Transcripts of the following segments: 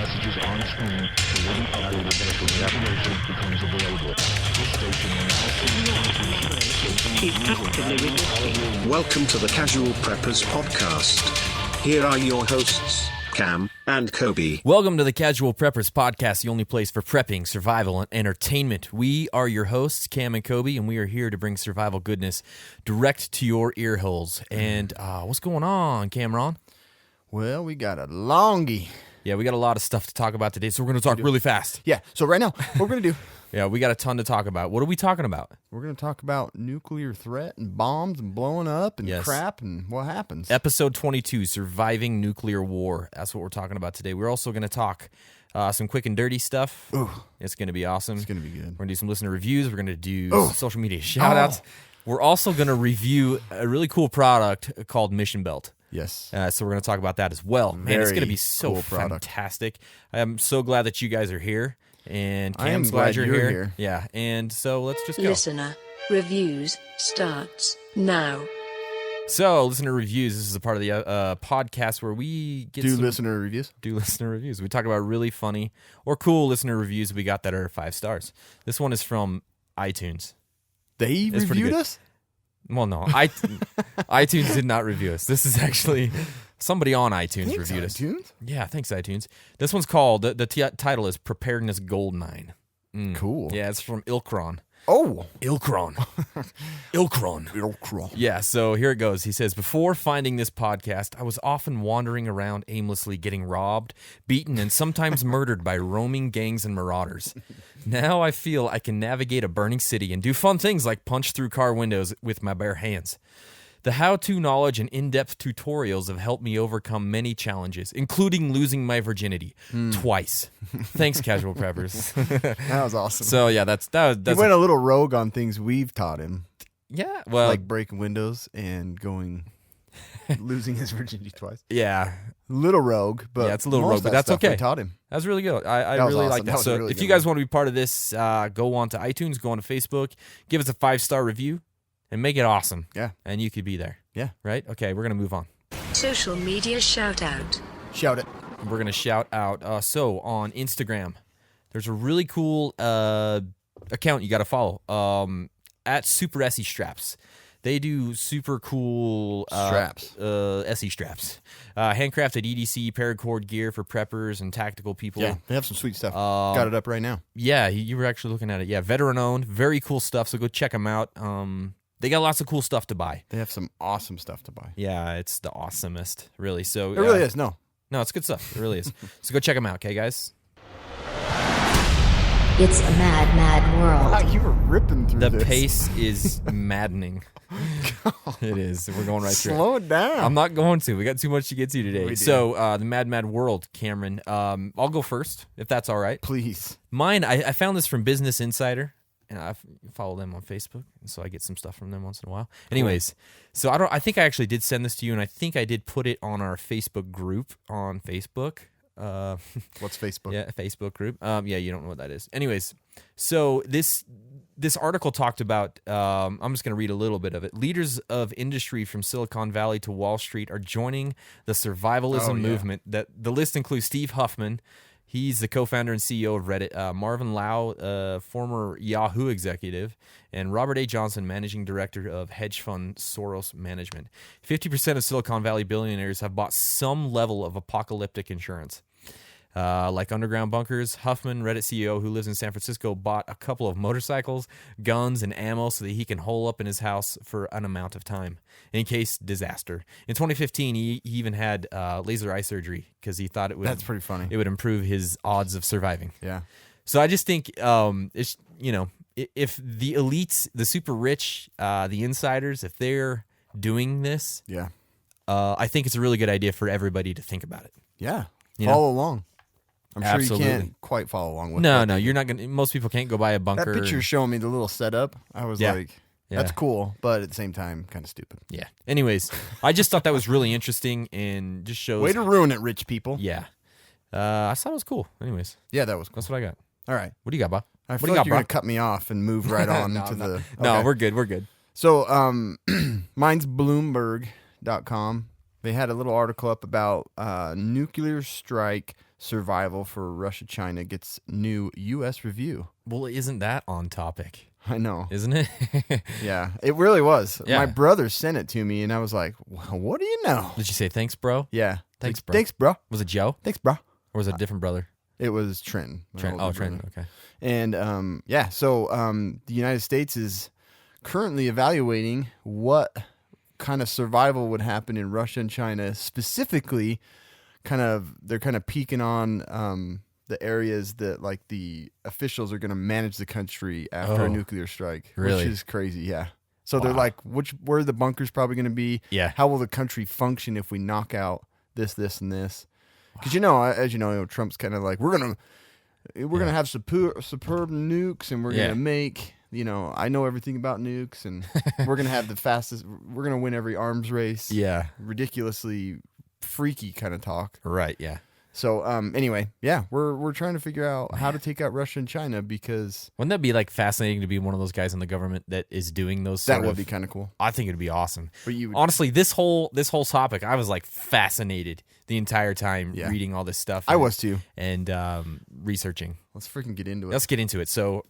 messages on screen to wouldn't update it as the information becomes available. This station will now Keep actively resisting. Welcome to the Casual Preppers Podcast. Here are your hosts, Cam and Kobe. Welcome to the Casual Preppers Podcast, the only place for prepping, survival, and entertainment. We are your hosts, Cam and Kobe, and we are here to bring survival goodness direct to your ear holes. And what's going on, Cameron? Well, we got a longie. Yeah, we got a lot of stuff to talk about today, so we're going to talk really fast. Yeah, so right now, what we're going to do, Yeah, we got a ton to talk about. What are we talking about? we're going to talk about nuclear threat and bombs and blowing up and Yes. crap and what happens. Episode 22, Surviving Nuclear War. That's what we're talking about today. We're also going to talk some quick and dirty stuff. Ooh. It's going to be awesome. It's going to be good. We're going to do some listener reviews. We're going to do social media shout-outs. We're also going to review a really cool product called Mission Belt. Yes. So we're going to talk about that as well. Man, it's Very going to be so cool product. fantastic. I'm so glad that you guys are here. And I am Cam's glad you're you're here. here. Yeah, and so let's just go. Listener reviews starts now. So, listener reviews. This is a part of the podcast where we get Do some, listener reviews. do listener reviews. We talk about really funny or cool listener reviews we got that are 5 stars. This one is from iTunes. They It's pretty reviewed good. us? Well, no, iTunes did not review us. This is actually somebody on iTunes Thanks, reviewed us. iTunes. Yeah, thanks, iTunes. This one's called, the title is Preparedness Goldmine. Cool. Yeah, it's from Ilkron. Oh. Ilkron. Ilkron. Yeah, so here it goes. He says, before finding this podcast, I was often wandering around aimlessly getting robbed, beaten, and sometimes murdered by roaming gangs and marauders. Now I feel I can navigate a burning city and do fun things like punch through car windows with my bare hands. The how-to knowledge and in-depth tutorials have helped me overcome many challenges, including losing my virginity twice. Thanks, Casual Preppers. That was awesome. So yeah, that's he went a little rogue on things we've taught him, yeah. Well, like breaking windows and losing his virginity twice. yeah, Little rogue, but Yeah, it's a little most rogue, of but that that's stuff we okay. taught him. that's really good. I That was really awesome. like That that. was So a really if good you guys one. want to be part of this, go on to iTunes, go on to Facebook, give us a 5-star review, and make it awesome. Yeah. And you could be there. Yeah. Right? Okay, we're gonna move on. Social media shout out. Shout it. We're going to shout out. So on Instagram, there's a really cool account you got to follow at Super Essie Straps. They do super cool Straps. Essie straps. Handcrafted EDC paracord gear for preppers and tactical people. Yeah, they have some sweet stuff. Got it up right now. Yeah, you were actually looking at it. Yeah, veteran owned. Very cool stuff. So go check them out. They got lots of cool stuff to buy. They have some awesome stuff to buy. Yeah, it's the awesomest, really. So It really is. No. No, it's good stuff. It really is. So go check them out, okay, guys? It's a mad, mad world. You were ripping through The this. pace is maddening. It is. We're going right through it. Slow it down. I'm not going to. We got too much to get to today. We do. So, the Mad Mad World, Cameron. I'll go first, if that's all right. Please. Mine, I found this from Business Insider, and I follow them on Facebook, and so I get some stuff from them once in a while. Anyways, so I think I actually did send this to you, and I think I did put it on our Facebook group on Facebook. What's Facebook? Yeah, a Facebook group. Yeah, you don't know what that is. Anyways, so this article talked about, I'm just going to read a little bit of it. Leaders of industry from Silicon Valley to Wall Street are joining the survivalism movement. That the list includes Steve Huffman. He's the co-founder and CEO of Reddit. Marvin Lau, former Yahoo executive, and Robert A. Johnson, managing director of hedge fund Soros Management. 50% of Silicon Valley billionaires have bought some level of apocalyptic insurance. Like underground bunkers, Huffman, Reddit CEO who lives in San Francisco, bought a couple of motorcycles, guns, and ammo so that he can hole up in his house for an amount of time in case disaster. In 2015, he even had laser eye surgery because he thought it would. That's pretty funny. It would improve his odds of surviving. Yeah. So I just think it's if the elites, the super rich, the insiders, if they're doing this, Yeah. I think it's a really good idea for everybody to think about it. Yeah. You know? Follow along. I'm sure Absolutely. you can't quite follow along with No, it. no, you're not gonna. Most people can't go buy a bunker. That picture showing me the little setup, I was Yeah. like, Yeah. that's cool, but at the same time, kind of stupid. Yeah. Anyways, I just thought that was really interesting and just shows. Way to ruin it, rich people. Yeah. I thought it was cool. Anyways, Yeah, that was cool. that's what I got. All right. What do you got, Bob? I What feel do you like got, you're going Bob? to cut me off and move right on to the... No, Okay. we're good. We're good. So, mine's Bloomberg.com. They had a little article up about nuclear strike survival for Russia-China gets new U.S. review. Well, isn't that on topic? I know. Isn't it? Yeah, it really was. Yeah. My brother sent it to me, and I was like, well, what do you know? Did you say thanks, bro? Yeah. Thanks, bro. Thanks, bro. Was it Joe? Thanks, bro. Or was it a different brother? It was Trenton. my Trent. older Oh, Trent. brother. Okay. And so the United States is currently evaluating what kind of survival would happen in Russia and China. Specifically, they're kind of peeking on the areas that like the officials are going to manage the country after Oh, a nuclear strike, really? which is crazy. Yeah. So they're Wow. like, where are the bunkers probably going to be? Yeah. How will the country function if we knock out this, and this? Because as you know, Trump's kind of like we're gonna have superb nukes, and we're Yeah. gonna make I know everything about nukes, and we're gonna have the fastest. We're gonna win every arms race. Yeah. Ridiculously freaky kind of talk. Right. Yeah. So anyway, yeah, we're trying to figure out how to take out Russia and China because Wouldn't that be like fascinating to be one of those guys in the government that is doing those? that sort would of- be kind of cool. I think it'd be awesome. But you would- Honestly, this whole topic, I was like fascinated the entire time Yeah. reading all this stuff. I was too. and researching. Let's freaking get into it. Let's get into it. So,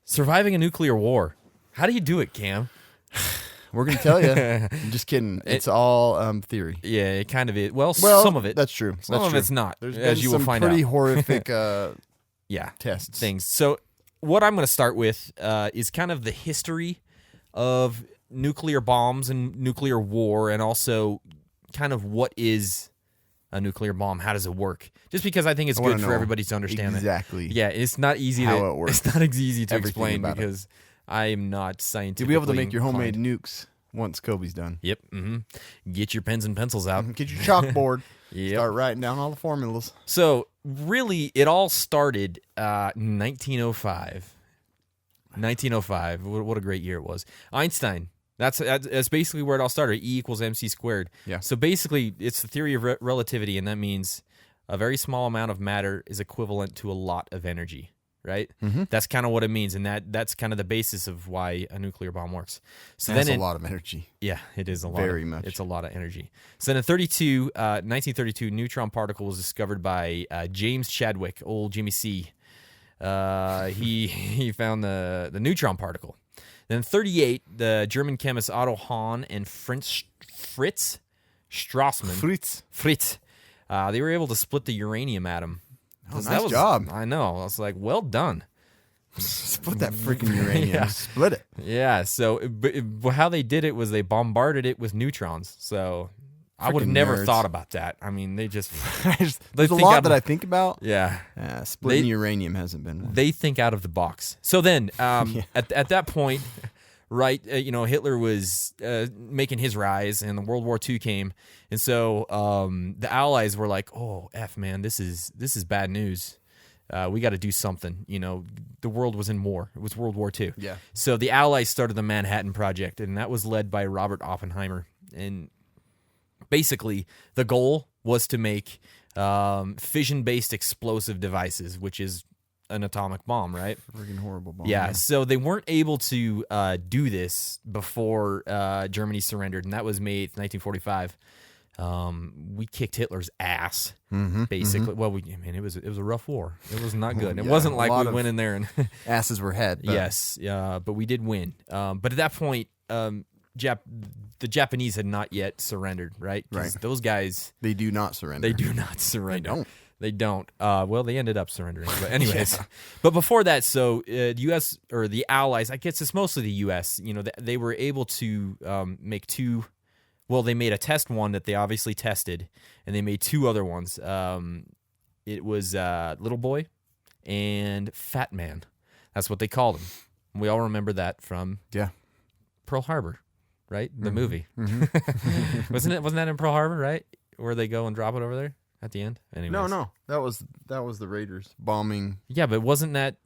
surviving a nuclear war. How do you do it, Cam? We're gonna tell you. I'm just kidding. It's all theory. Yeah, it kind of is. Well, Well, some of it. That's true. Some of it's not, There's as been you will some find pretty out. horrific Yeah, tests. things. So, what I'm going to start with is kind of the history of nuclear bombs and nuclear war, and also kind of what is a nuclear bomb. How does it work? Just because I think it's I wanna good for know everybody to understand exactly that. Yeah, it's not easy. how it works. It's not easy to Everything explain about it. because I am not scientifically You'll be able to make your homemade inclined. nukes once Kobe's done. Yep. Get your pens and pencils out. Get your chalkboard. Yep. Start writing down all the formulas. So really, it all started 1905. 1905. What a great year it was. Einstein. That's basically where it all started. E equals mc squared. Yeah. So basically, it's the theory of relativity, and that means a very small amount of matter is equivalent to a lot of energy. Right. Mm-hmm. That's kind of what it means, and that's kind of the basis of why a nuclear bomb works. So That's then a lot of energy. Yeah, it is a lot. Very much. It's a lot of energy. So then in 1932, neutron particle was discovered by James Chadwick, old Jimmy C. He found the neutron particle. Then in 38, the German chemists Otto Hahn and Fritz Strassmann. Fritz. They were able to split the uranium atom. Oh, nice job. I know. I was like, well done. Split that freaking uranium. Yeah. Split it. Yeah, so but how they did it was they bombarded it with neutrons. So I would have Freaking never nerds. thought about that. I mean, they just There's a think lot out- that I think about. yeah, Splitting They- uranium hasn't been one. they think out of the box. So then, at that point, right, Hitler was making his rise, and the World War II came, and so the Allies were like, "Oh, man, this is bad news. We got to do something." The world was in war. It was World War II. Yeah. So the Allies started the Manhattan Project, and that was led by Robert Oppenheimer. And basically, the goal was to make fission-based explosive devices, which is an atomic bomb, right? Freaking horrible bomb. Yeah, so they weren't able to do this before Germany surrendered, and that was May 8th, 1945. We kicked Hitler's ass, basically. Well, it was a rough war. It was not good. It Yeah, wasn't a like lot we of- went in there and Asses were had. But yes, but we did win. But at that point, the Japanese had not yet surrendered, right? 'Cause Right. those guys, They do not surrender. they do not surrender. don't. They don't. Well, they ended up surrendering. But anyways, but before that, so U.S. or the Allies, I guess it's mostly the U.S. They were able to make two. Well, they made a test one that they obviously tested, and they made two other ones. It was Little Boy and Fat Man. That's what they called him. We all remember that from Yeah. Pearl Harbor, right? The movie. Wasn't that in Pearl Harbor, right? Where they go and drop it over there at the end? Anyways. No. That was the Raiders bombing. Yeah, but wasn't that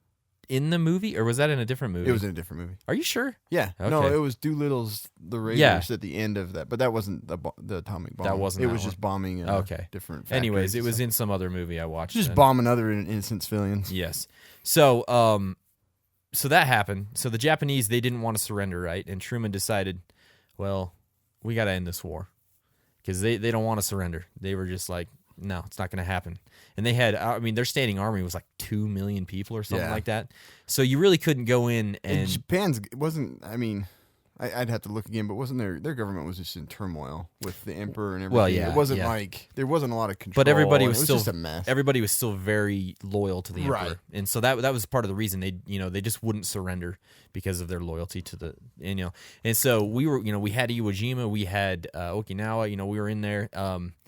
in the movie, or was that in a different movie? It was in a different movie. Are you sure? Yeah. No, Okay. it was Doolittle's the Raiders Yeah. at the end of that, but that wasn't the atomic bomb. That wasn't It that was one. just bombing. Okay. Different. Anyways, factories it and was stuff. in some other movie I watched. just then. bombing other innocent civilians. Yes. So, so that happened. So the Japanese, they didn't want to surrender, right? And Truman decided, well, we got to end this war because they don't want to surrender. They were just like, No, it's not going to happen. And they had, I mean, their standing army was like 2 million people or something Yeah. like that. So you really couldn't go in And and Japan's wasn't. I mean, I'd have to look again, but wasn't their government was just in turmoil with the emperor and everything. Well, yeah, it wasn't yeah. like there wasn't a lot of control. but everybody and was it still just a mess. Everybody was still very loyal to the emperor, Right. and so that was part of the reason they just wouldn't surrender because of their loyalty to the and so we were we had Iwo Jima, we had Okinawa, we were in there.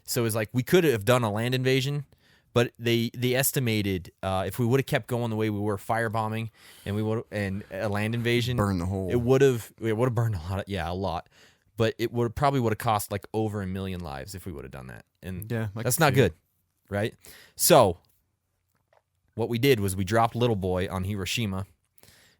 So it was like we could have done a land invasion, but they estimated if we would have kept going the way we were firebombing and a land invasion, Burn the whole. it would have burned a lot. But it would have cost like over 1 million lives if we would have done that. And Yeah, I that's can not see good, right? So what we did was we dropped Little Boy on Hiroshima,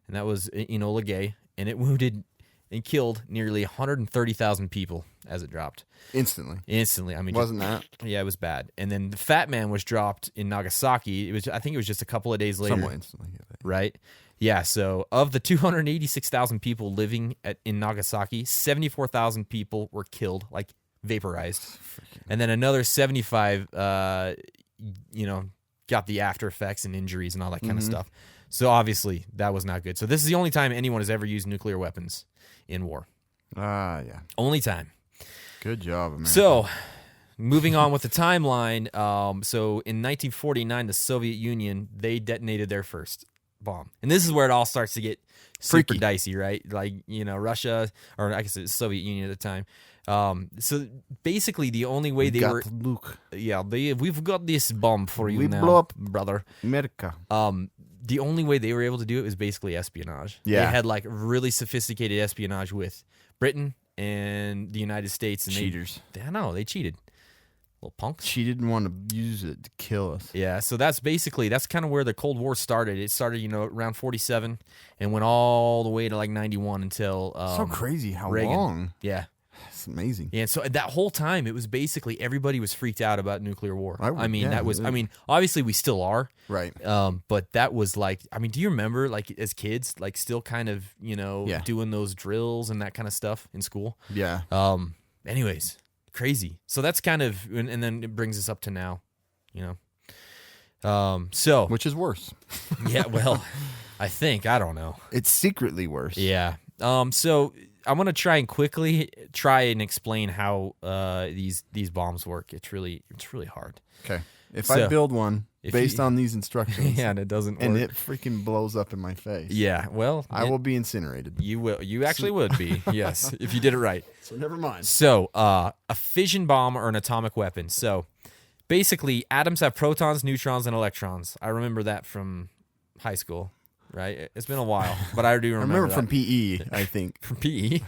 and that was Enola Gay, and it wounded and killed nearly 130,000 people as it dropped. Instantly. I mean, Wasn't that? Yeah, it was bad. And then the Fat Man was dropped in Nagasaki. I think it was just a couple of days later. Somewhat instantly. Yeah. Right? Yeah, so of the 286,000 people living in Nagasaki, 74,000 people were killed, like vaporized. And then another 75, got the after effects and injuries and all that kind of stuff. So obviously, that was not good. So this is the only time anyone has ever used nuclear weapons in war. Yeah. Only time. Good job, America. So, moving on with the timeline. So in 1949, the Soviet Union, they detonated their first bomb. And this is where it all starts to get super Freaky. dicey, right? Like, Russia, or I guess it was Soviet Union at the time. So basically the only way they were... Luke. Yeah, we've got this bomb for you We now, blow up brother. America. The only way they were able to do it was basically espionage. Yeah. They had like really sophisticated espionage with Britain and the United States. And Cheaters. I know, they cheated. Little punks. She didn't want to use it to kill us. Yeah, so that's kind of where the Cold War started. It started, around 47 and went all the way to like 91 until So crazy how Reagan. long. Yeah. It's amazing. Yeah, so that whole time it was basically everybody was freaked out about nuclear war. Yeah, Obviously we still are. Right. But that was like, do you remember like as kids, like still kind of, Yeah. doing those drills and that kind of stuff in school? Yeah. Anyways, crazy. So that's kind of, and then it brings us up to now, So Which is worse. yeah, well, I don't know. It's secretly worse. Yeah. So I'm gonna try and explain how these bombs work. It's really hard. Okay. If So, I build one if based you- on these instructions Yeah, and it doesn't and work. it freaking blows up in my face, Yeah. Well, I will be incinerated. You will. You actually would be. Yes, if you did it right. So never mind. So, a fission bomb or an atomic weapon. So, basically, atoms have protons, neutrons, and electrons. I remember that from high school. Right? It's been a while, but I do I remember. remember that. from PE, I think. From PE.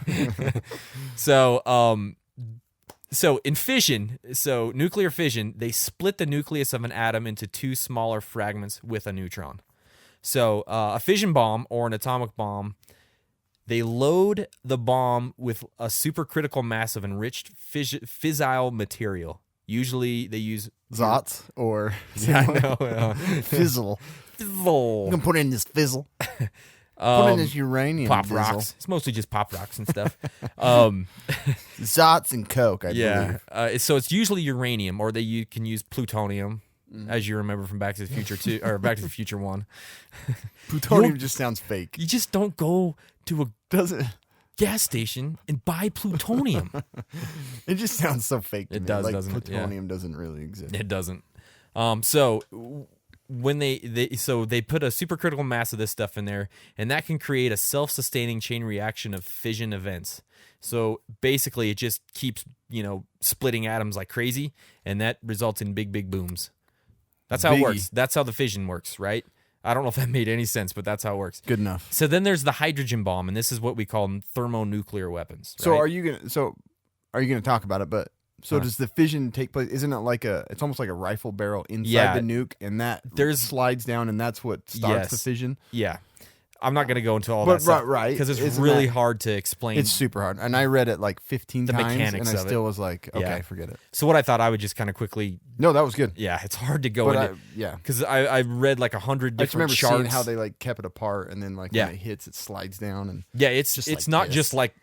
So in fission, nuclear fission, they split the nucleus of an atom into two smaller fragments with a neutron. So a fission bomb or an atomic bomb, they load the bomb with a supercritical mass of enriched fissile material. Usually they use Zots or Yeah, I know. fizzle. I'm Fizzle. gonna put it in this fizzle. Put it in this uranium. Pop fizzle. rocks. It's mostly just pop rocks and stuff. Zots and Coke, I Yeah. believe. So it's usually uranium, or you can use plutonium, as you remember from Back to the Future 2, or Back to the Future 1. Plutonium just sounds fake. You just don't go to a Does it? gas station and buy plutonium. It just sounds so fake to It me. does, like doesn't it? Yeah. plutonium doesn't really exist. It doesn't. So when they put a supercritical mass of this stuff in there, and that can create a self-sustaining chain reaction of fission events. So basically, it just keeps splitting atoms like crazy, and that results in big booms. That's how it Biggie. works. That's how the fission works, right? I don't know if that made any sense, but that's how it works. Good enough. So then there's the hydrogen bomb, and this is what we call thermonuclear weapons. So right? are you gonna talk about it? But does the fission take place? Isn't it like it's almost like a rifle barrel inside Yeah. the nuke, and that There's- slides down, and that's what starts the Yes. fission? Yeah. I'm not going to go into all But that stuff. right, Because it's isn't really that- hard to explain. It's super hard, and I read it like 15 The times, mechanics and I of it. still was like, okay, Yeah. forget it. So what I thought I would just kind of quickly, No, that was good. yeah, it's hard to go But into. yeah, Because I read like 100 I just different remember charts. seeing how they like kept it apart, and then like Yeah. when it hits, it slides down, and yeah, it's just it's like not this. just like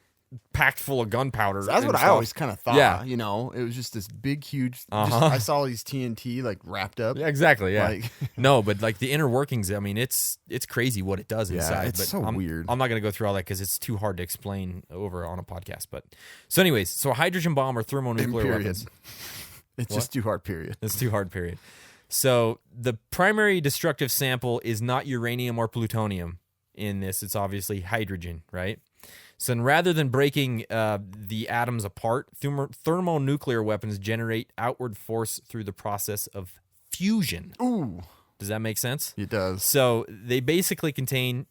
packed full of gunpowder. That's and what I stuff. always kind of thought. Yeah. You know, it was just this big, huge. Uh-huh. I saw these TNT like wrapped up. Yeah, exactly. Yeah. Like- No, but like the inner workings, I mean, it's crazy what it does inside. it's but so weird. I'm not going to go through all that because it's too hard to explain over on a podcast. But so, anyways, so a hydrogen bomb or thermonuclear Period. weapons. It's just too hard. Period. It's too hard, period. So the primary destructive sample is not uranium or plutonium in this. It's obviously hydrogen, right? So rather than breaking the atoms apart, thermonuclear weapons generate outward force through the process of fusion. Ooh, Does that make sense? it does. So they basically contain...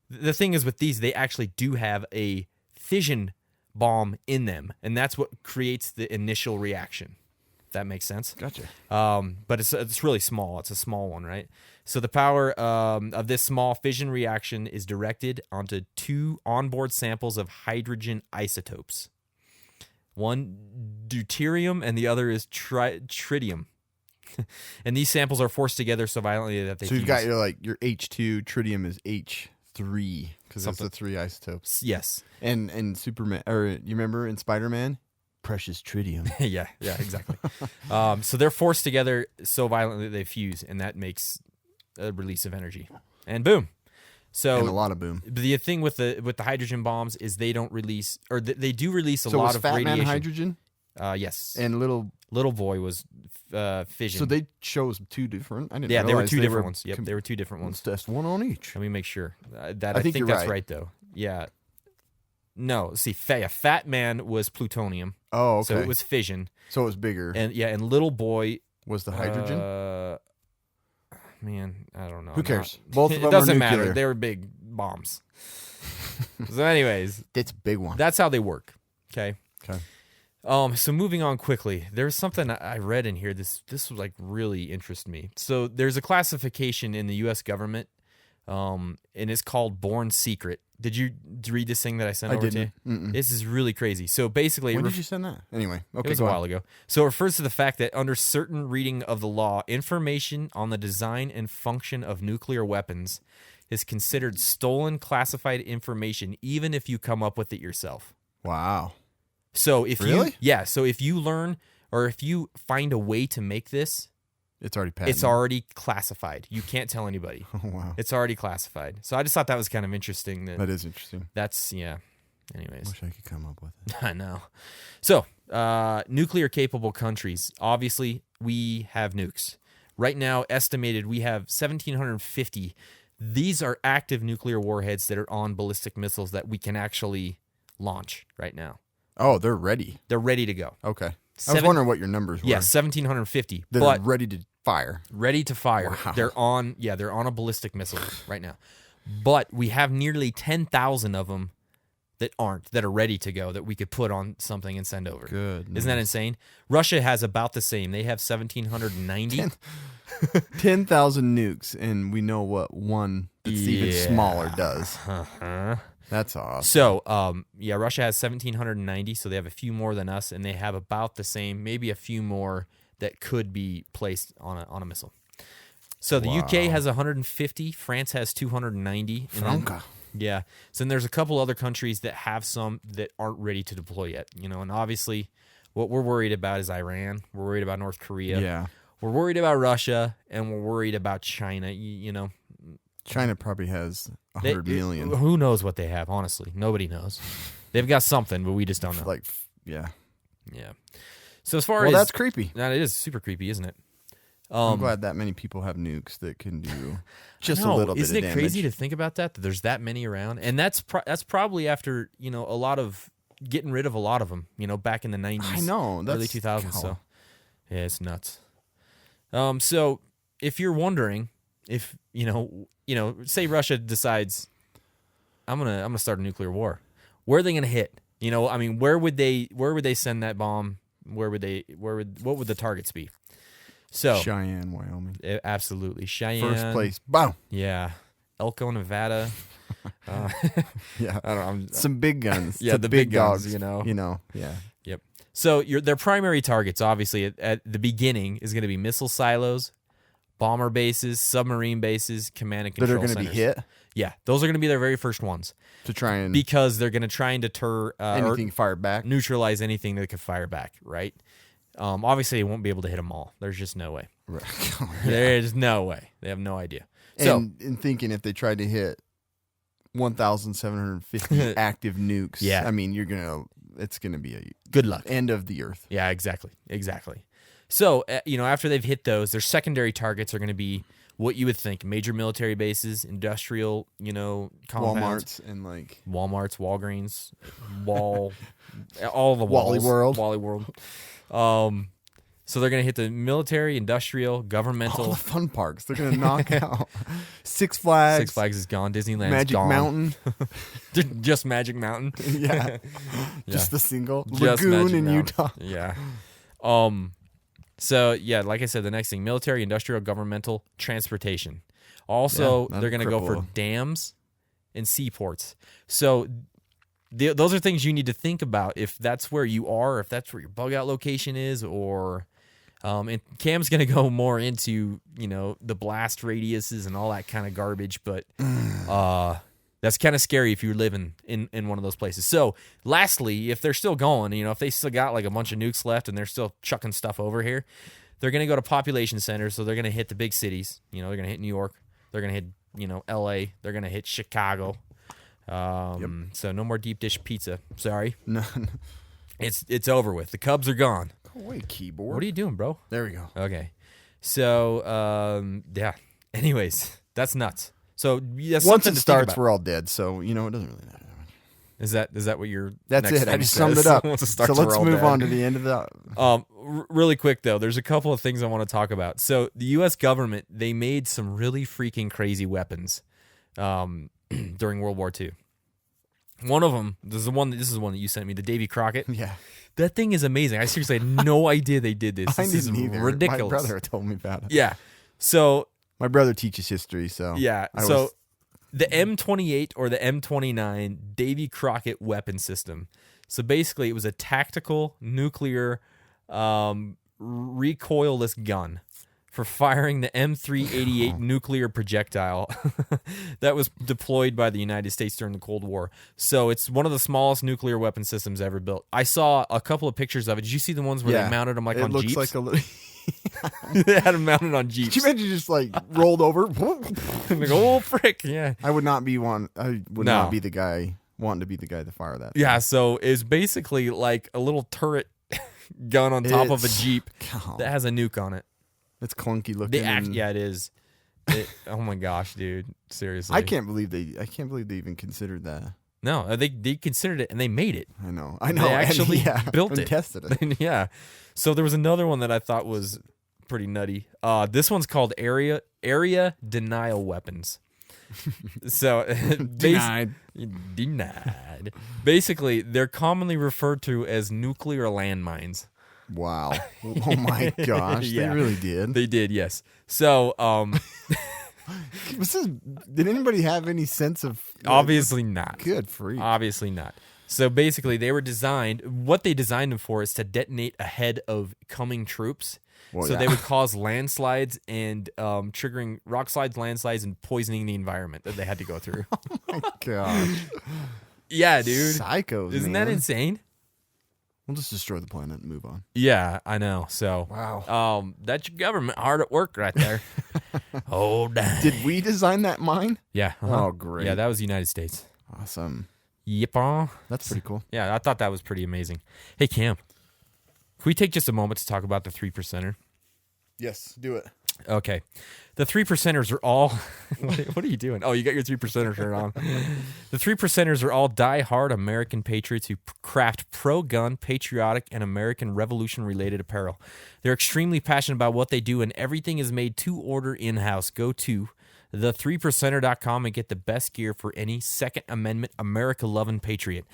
The thing is with these, they actually do have a fission bomb in them, and that's what creates the initial reaction. If that makes sense? Gotcha. But it's really small. It's a small one, right? So the power of this small fission reaction is directed onto two onboard samples of hydrogen isotopes. One deuterium and the other is tritium. And these samples are forced together so violently that they So you've fuse. got your H2, tritium is H3 because it's the three isotopes. Yes. And Superman, or you remember in Spider-Man, precious tritium. yeah, exactly. So they're forced together so violently that they fuse, and that makes a release of energy. And boom. So And a lot of boom. the thing with the hydrogen bombs is they don't release, or they do release a So lot was of Fat radiation. Man hydrogen Yes. and Little Boy was fission. So they chose two different. I didn't. Yeah, they were realize two different ones. Yep, they were two different Let's ones. test one on each. Let me make sure. I think think you're that's right. right, though. Yeah. No, see, Fat Man was plutonium. Oh, okay. So it was fission. So it was bigger. And Little Boy Was the hydrogen? Man, I don't know. Who I'm cares? not- Both of it them doesn't are matter. nuclear. They were big bombs. So, anyways, It's a big one. that's how they work. Okay. Okay. So moving on quickly, there's something I read in here. This was like really interested me. So there's a classification in the U.S. government, and it's called Born Secret. Did you read this thing that I sent I over didn't. to you? This is really crazy. So basically, When did you send that? Anyway, okay, it was a go on. while ago. So it refers to the fact that under certain reading of the law, information on the design and function of nuclear weapons is considered stolen classified information, even if you come up with it yourself. Wow. So if Really? so if you learn or if you find a way to make this, It's already patented. it's already classified. You can't tell anybody. Oh, wow. It's already classified. So I just thought that was kind of interesting. That is interesting. That's yeah. Anyways, Wish I could come up with it. I know. So nuclear capable countries. Obviously, we have nukes. Right now, estimated we have 1,750. These are active nuclear warheads that are on ballistic missiles that we can actually launch right now. Oh, they're ready. They're ready to go. Okay. I was Seven- wondering what your numbers were. Yes, 1,750. They're But ready to fire. ready to fire. Wow. They're on a ballistic missile right now. But we have nearly 10,000 of them that are ready to go, that we could put on something and send over. Good. Isn't that insane? Russia has about the same. They have 1,790. 10,000 nukes, and we know what one that's even Yeah. smaller does. Uh-huh. That's awesome. So, Russia has 1,790, so they have a few more than us, and they have about the same, maybe a few more that could be placed on a missile. So the UK has 150, France has 290. and then- Franca. yeah. So then there's a couple other countries that have some that aren't ready to deploy yet, and obviously what we're worried about is Iran. We're worried about North Korea. Yeah. We're worried about Russia, and we're worried about China, China probably has They- 100 million. Who knows what they have, honestly? Nobody knows. They've got something, but we just don't know. Like, yeah. Yeah. So as far Well, as that's creepy. that is super creepy, isn't it? I'm glad that many people have nukes that can do just No, a little bit isn't of it damage. crazy to think about that there's that many around? And that's probably after a lot of getting rid of a lot of them. Back in the 90s. I know. Early That's 2000s. cow. So yeah, it's nuts. So if you're wondering if say Russia decides I'm gonna start a nuclear war, where are they gonna hit? Where would they send that bomb? What would the targets be? So Cheyenne, Wyoming. absolutely Cheyenne, First place. Boom. yeah, Elko, Nevada. Yeah. I don't know. Some big guns. Yeah, Some the big guns, dogs, yeah. Yep. So their primary targets, obviously, at the beginning, is going to be missile silos, bomber bases, submarine bases, command and That control are going to be centers. hit. Yeah, those are going to be their very first ones to try and because they're going to try and deter anything fired back. neutralize anything that could fire back, right? Obviously, they won't be able to hit them all. There's just no way. Right. There's no way. They have no idea. So, And in thinking if they tried to hit 1,750 active nukes, Yeah. I mean, it's gonna be a good luck. end of the earth. Yeah, exactly. So, after they've hit those, their secondary targets are going to be what you would think: major military bases, industrial, compounds, Walmarts and like Walmarts, Walgreens, all the Wally walls, World. Wally World. So they're going to hit the military, industrial, all governmental. the fun parks. They're gonna knock out Six Flags. Six Flags is gone. Disneyland's Magic gone. Mountain. Just Magic Mountain. Yeah. Just the single Just Lagoon Magic in Mountain. Utah. Yeah. So yeah, like I said, the next thing: military, industrial, governmental, transportation. Also, Yeah, they're going to go for cripple. dams and seaports. So those are things you need to think about if that's where you are, if that's where your bug out location is, or and Cam's going to go more into the blast radiuses and all that kind of garbage, but that's kind of scary if you're living in one of those places. So, lastly, if they're still going, if they still got like a bunch of nukes left and they're still chucking stuff over here, they're going to go to population centers. So, they're going to hit the big cities. They're going to hit New York. They're going to hit, L.A. They're going to hit Chicago. So, no more deep dish pizza. Sorry. No. It's over with. The Cubs are gone. Go away, keyboard. What are you doing, bro? There we go. Okay. So, yeah. Anyways, that's nuts. So Once that's something it to think starts, about. we're all dead. So it doesn't really matter. Is that what your That's next it. I thing just says? summed it up. Once it So starts, let's we're all move dead. on to the end of the. Really quick though, there's a couple of things I want to talk about. So the U.S. government, they made some really freaking crazy weapons during World War II. One of them, this is the one that you sent me, the Davy Crockett. Yeah, That thing is amazing. I seriously had no idea they did this. I This is didn't either. ridiculous. My brother told me about it. Yeah. So My brother teaches history, so yeah. I So was- the M28 or the M29 Davy Crockett weapon system. So basically, it was a tactical nuclear recoilless gun for firing the M388 nuclear projectile that was deployed by the United States during the Cold War. So it's one of the smallest nuclear weapon systems ever built. I saw a couple of pictures of it. Did you see the ones where yeah. they mounted them like it on looks Jeeps? like a little. They had them mounted on Jeeps. Could you imagine just like rolled over? Like, oh frick, yeah. I would not be one. I would No. not be the guy wanting to be the guy to fire that. Yeah, so it's basically like a little turret gun on top of a It's- Jeep God, that has a nuke on it. it's clunky looking. and Yeah, it is. Oh my gosh, dude! Seriously, I can't believe they even considered that. No, they considered it and they made it. I know. They and actually yeah, built and it. tested it. Yeah. So there was another one that I thought was pretty nutty. This one's called area denial weapons. So Denied. Denied. Basically, they're commonly referred to as nuclear landmines. Wow. Oh my gosh. Yeah. They really did. They did, yes. So, Did anybody have any sense of? obviously not. Good for you. Obviously not. So basically, they were designed. What they designed them for is to detonate ahead of coming troops. Well, So yeah. they would cause landslides and triggering rock slides, landslides, and poisoning the environment that they had to go through. Gosh. Yeah, dude. Psychos. Isn't man. that insane? We'll just destroy the planet and move on. Yeah, I know. So, Wow. that's your government hard at work right there. Oh, damn. Did we design that mine? Yeah. Oh, great. Yeah, that was the United States. Awesome. Yep. That's pretty cool. Yeah, I thought that was pretty amazing. Hey, Cam, can we take just a moment to talk about the 3%er? Yes, do it. Okay. The 3%ers are all... What are you doing? Oh, you got your 3%er shirt on. The 3%ers are all die-hard American patriots who craft pro-gun, patriotic, and American Revolution-related apparel. They're extremely passionate about what they do, and everything is made to order in-house. Go to the3percenter.com and get the best gear for any Second Amendment America-loving patriot.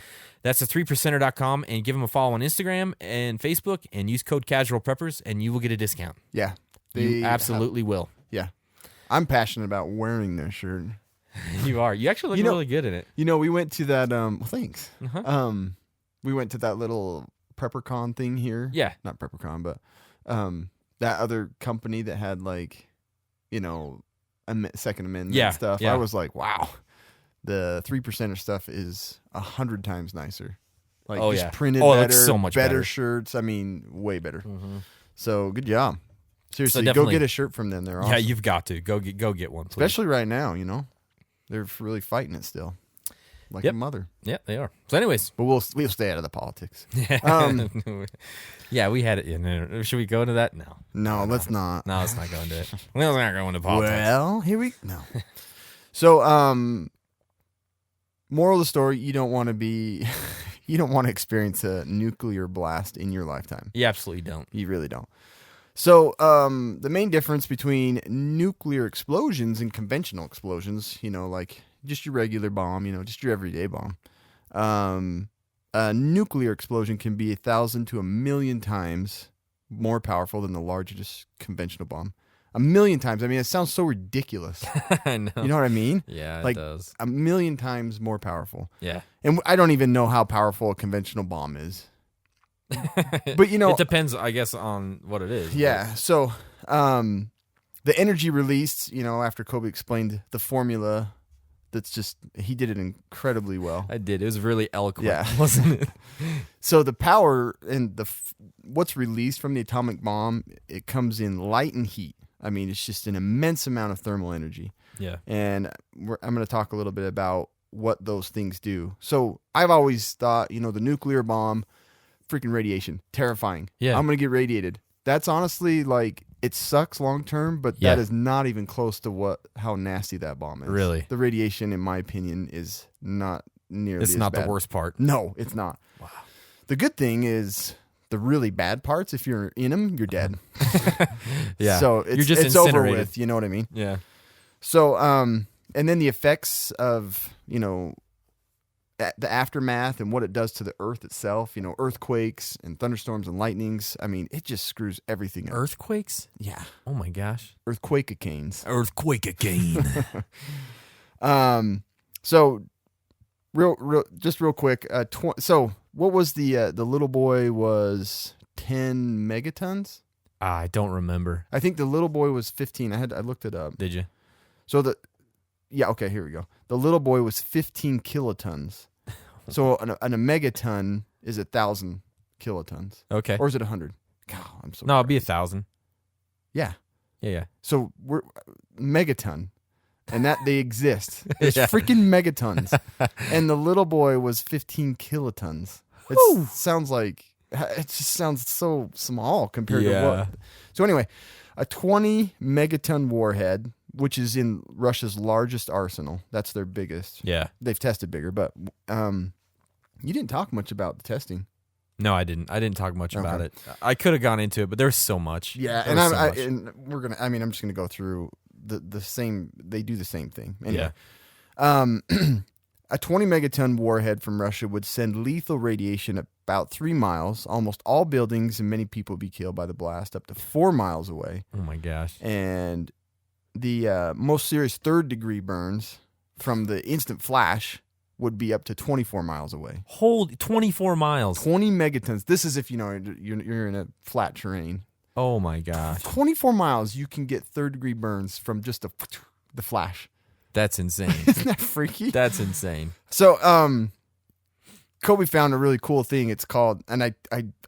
That's the3percenter.com, and give them a follow on Instagram and Facebook, and use code CasualPreppers, and you will get a discount. Yeah. You absolutely will. Yeah. I'm passionate about wearing their shirt. You are. You actually look really good in it. You know, we went to that well, thanks. Uh-huh. We went to that little PrepperCon thing here. Yeah. Not PrepperCon, but that other company that had like, Second Amendment Yeah, stuff. yeah. I was like, wow. The 3% stuff is 100 times nicer. Like Oh, just yeah. printed Oh, it better, looks so much better. shirts. I mean, way better. So good job. Seriously, go definitely- get a shirt from them. They're awesome. Yeah, you've got to go get one, please. Especially right now, you know, they're really fighting it still, like Yep. a mother. Yeah, they are. So, anyways, But we'll stay out of the politics. yeah, we had it. Yeah, no, should we go into that? No, No, let's not. no, let's not go into it. Let's not go into politics. Well, here we no. So, moral of the story: you don't want to be, you don't want to experience a nuclear blast in your lifetime. You absolutely don't. You really don't. So, the main difference between nuclear explosions and conventional explosions, you know, like just your regular bomb, you know, just your everyday bomb. A nuclear explosion can be 1,000 to 1,000,000 times more powerful than the largest conventional bomb. 1,000,000 times. I mean, it sounds so ridiculous. I know. You know what I mean? Yeah, Like it does. 1,000,000 times more powerful. Yeah. And I don't even know how powerful a conventional bomb is. But you know, it depends, I guess, on what it is. yeah. So, the energy released, you know, after Kobe explained the formula, that's just, he did it incredibly well. I did. It was really eloquent, Yeah. wasn't it? So the power and what's released from the atomic bomb, it comes in light and heat. I mean, it's just an immense amount of thermal energy. Yeah. And I'm going to talk a little bit about what those things do. So I've always thought, you know, the nuclear bomb, freaking radiation, terrifying. Yeah. I'm going to get radiated. That's honestly like, it sucks long term, but Yeah. that is not even close to how nasty that bomb is. Really? The radiation, in my opinion, is not nearly It's as not bad. the worst part. No, it's not. Wow. The good thing is the really bad parts, if you're in them, you're dead. Yeah. So it's, You're just it's over incinerated. with. You know what I mean? Yeah. So, and then the effects of, you know, the aftermath and what it does to the earth itself, you know, earthquakes and thunderstorms and lightnings. I mean, it just screws everything up. Earthquakes? Yeah. Oh my gosh. Earthquake-a-canes. Earthquake again. So real quick. So what was the little boy was 10 megatons? I don't remember. I think the little boy was 15. I looked it up. Did you? So okay, here we go. The little boy was 15 kilotons. So a megaton is 1,000 kilotons. Okay. Or is it 100? God, I'm so No, it'd be crazy. 1,000. Yeah. Yeah. So we're megaton. And that they exist. It's Yeah. freaking megatons. And the little boy was 15 kilotons. It sounds like, it just sounds so small compared to Yeah. what. So anyway, a 20 megaton warhead, which is in Russia's largest arsenal. That's their biggest. Yeah. They've tested bigger, but you didn't talk much about the testing. No, I didn't. I didn't talk much about Okay. it. I could have gone into it, but there's so much. Yeah, There and was so much. I'm just gonna go through the same. They do the same thing. Anyway, Yeah. a 20 megaton warhead from Russia would send lethal radiation about 3 miles. Almost all buildings and many people would be killed by the blast up to 4 miles away. Oh my gosh. And the most serious third-degree burns from the instant flash would be up to 24 miles away. Hold 24 miles. 20 megatons. This is if you know you're in a flat terrain. Oh my gosh. 24 miles, you can get third-degree burns from just the flash. That's insane. Isn't that freaky? That's insane. So, Kobe found a really cool thing. It's called, and I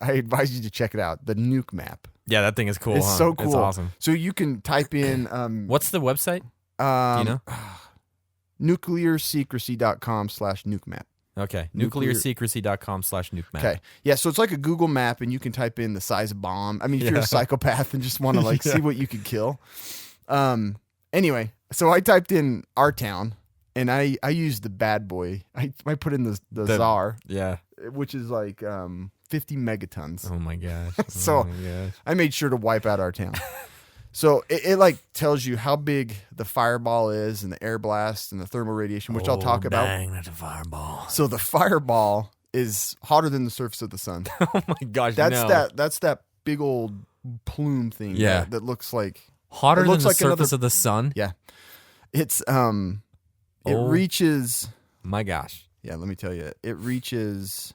advise you to check it out, the nuke map. Yeah, that thing is cool. It's huh? so cool. It's awesome. So you can type in What's the website? Do you know? nuclearsecrecy.com/nuke map. Okay. Nuclear- Nuclearsecrecy.com/nuke map. Okay. Yeah, so it's like a Google map, and you can type in the size of bomb. I mean, if you're a Yeah. psychopath and just want to Yeah. see what you could kill. Anyway, so I typed in our town, and I used the bad boy. I put in the czar, Yeah. which is like 50 megatons. Oh my gosh. So- oh my gosh. I made sure to wipe out our town. So it like tells you how big the fireball is and the air blast and the thermal radiation, which I'll talk about. Dang, that's a fireball. So the fireball is hotter than the surface of the sun. Oh my gosh. That's that big old plume thing. Yeah. That looks like Hotter it than looks the like surface another- of the sun. yeah. It's it Oh. reaches My gosh. yeah, let me tell you. It reaches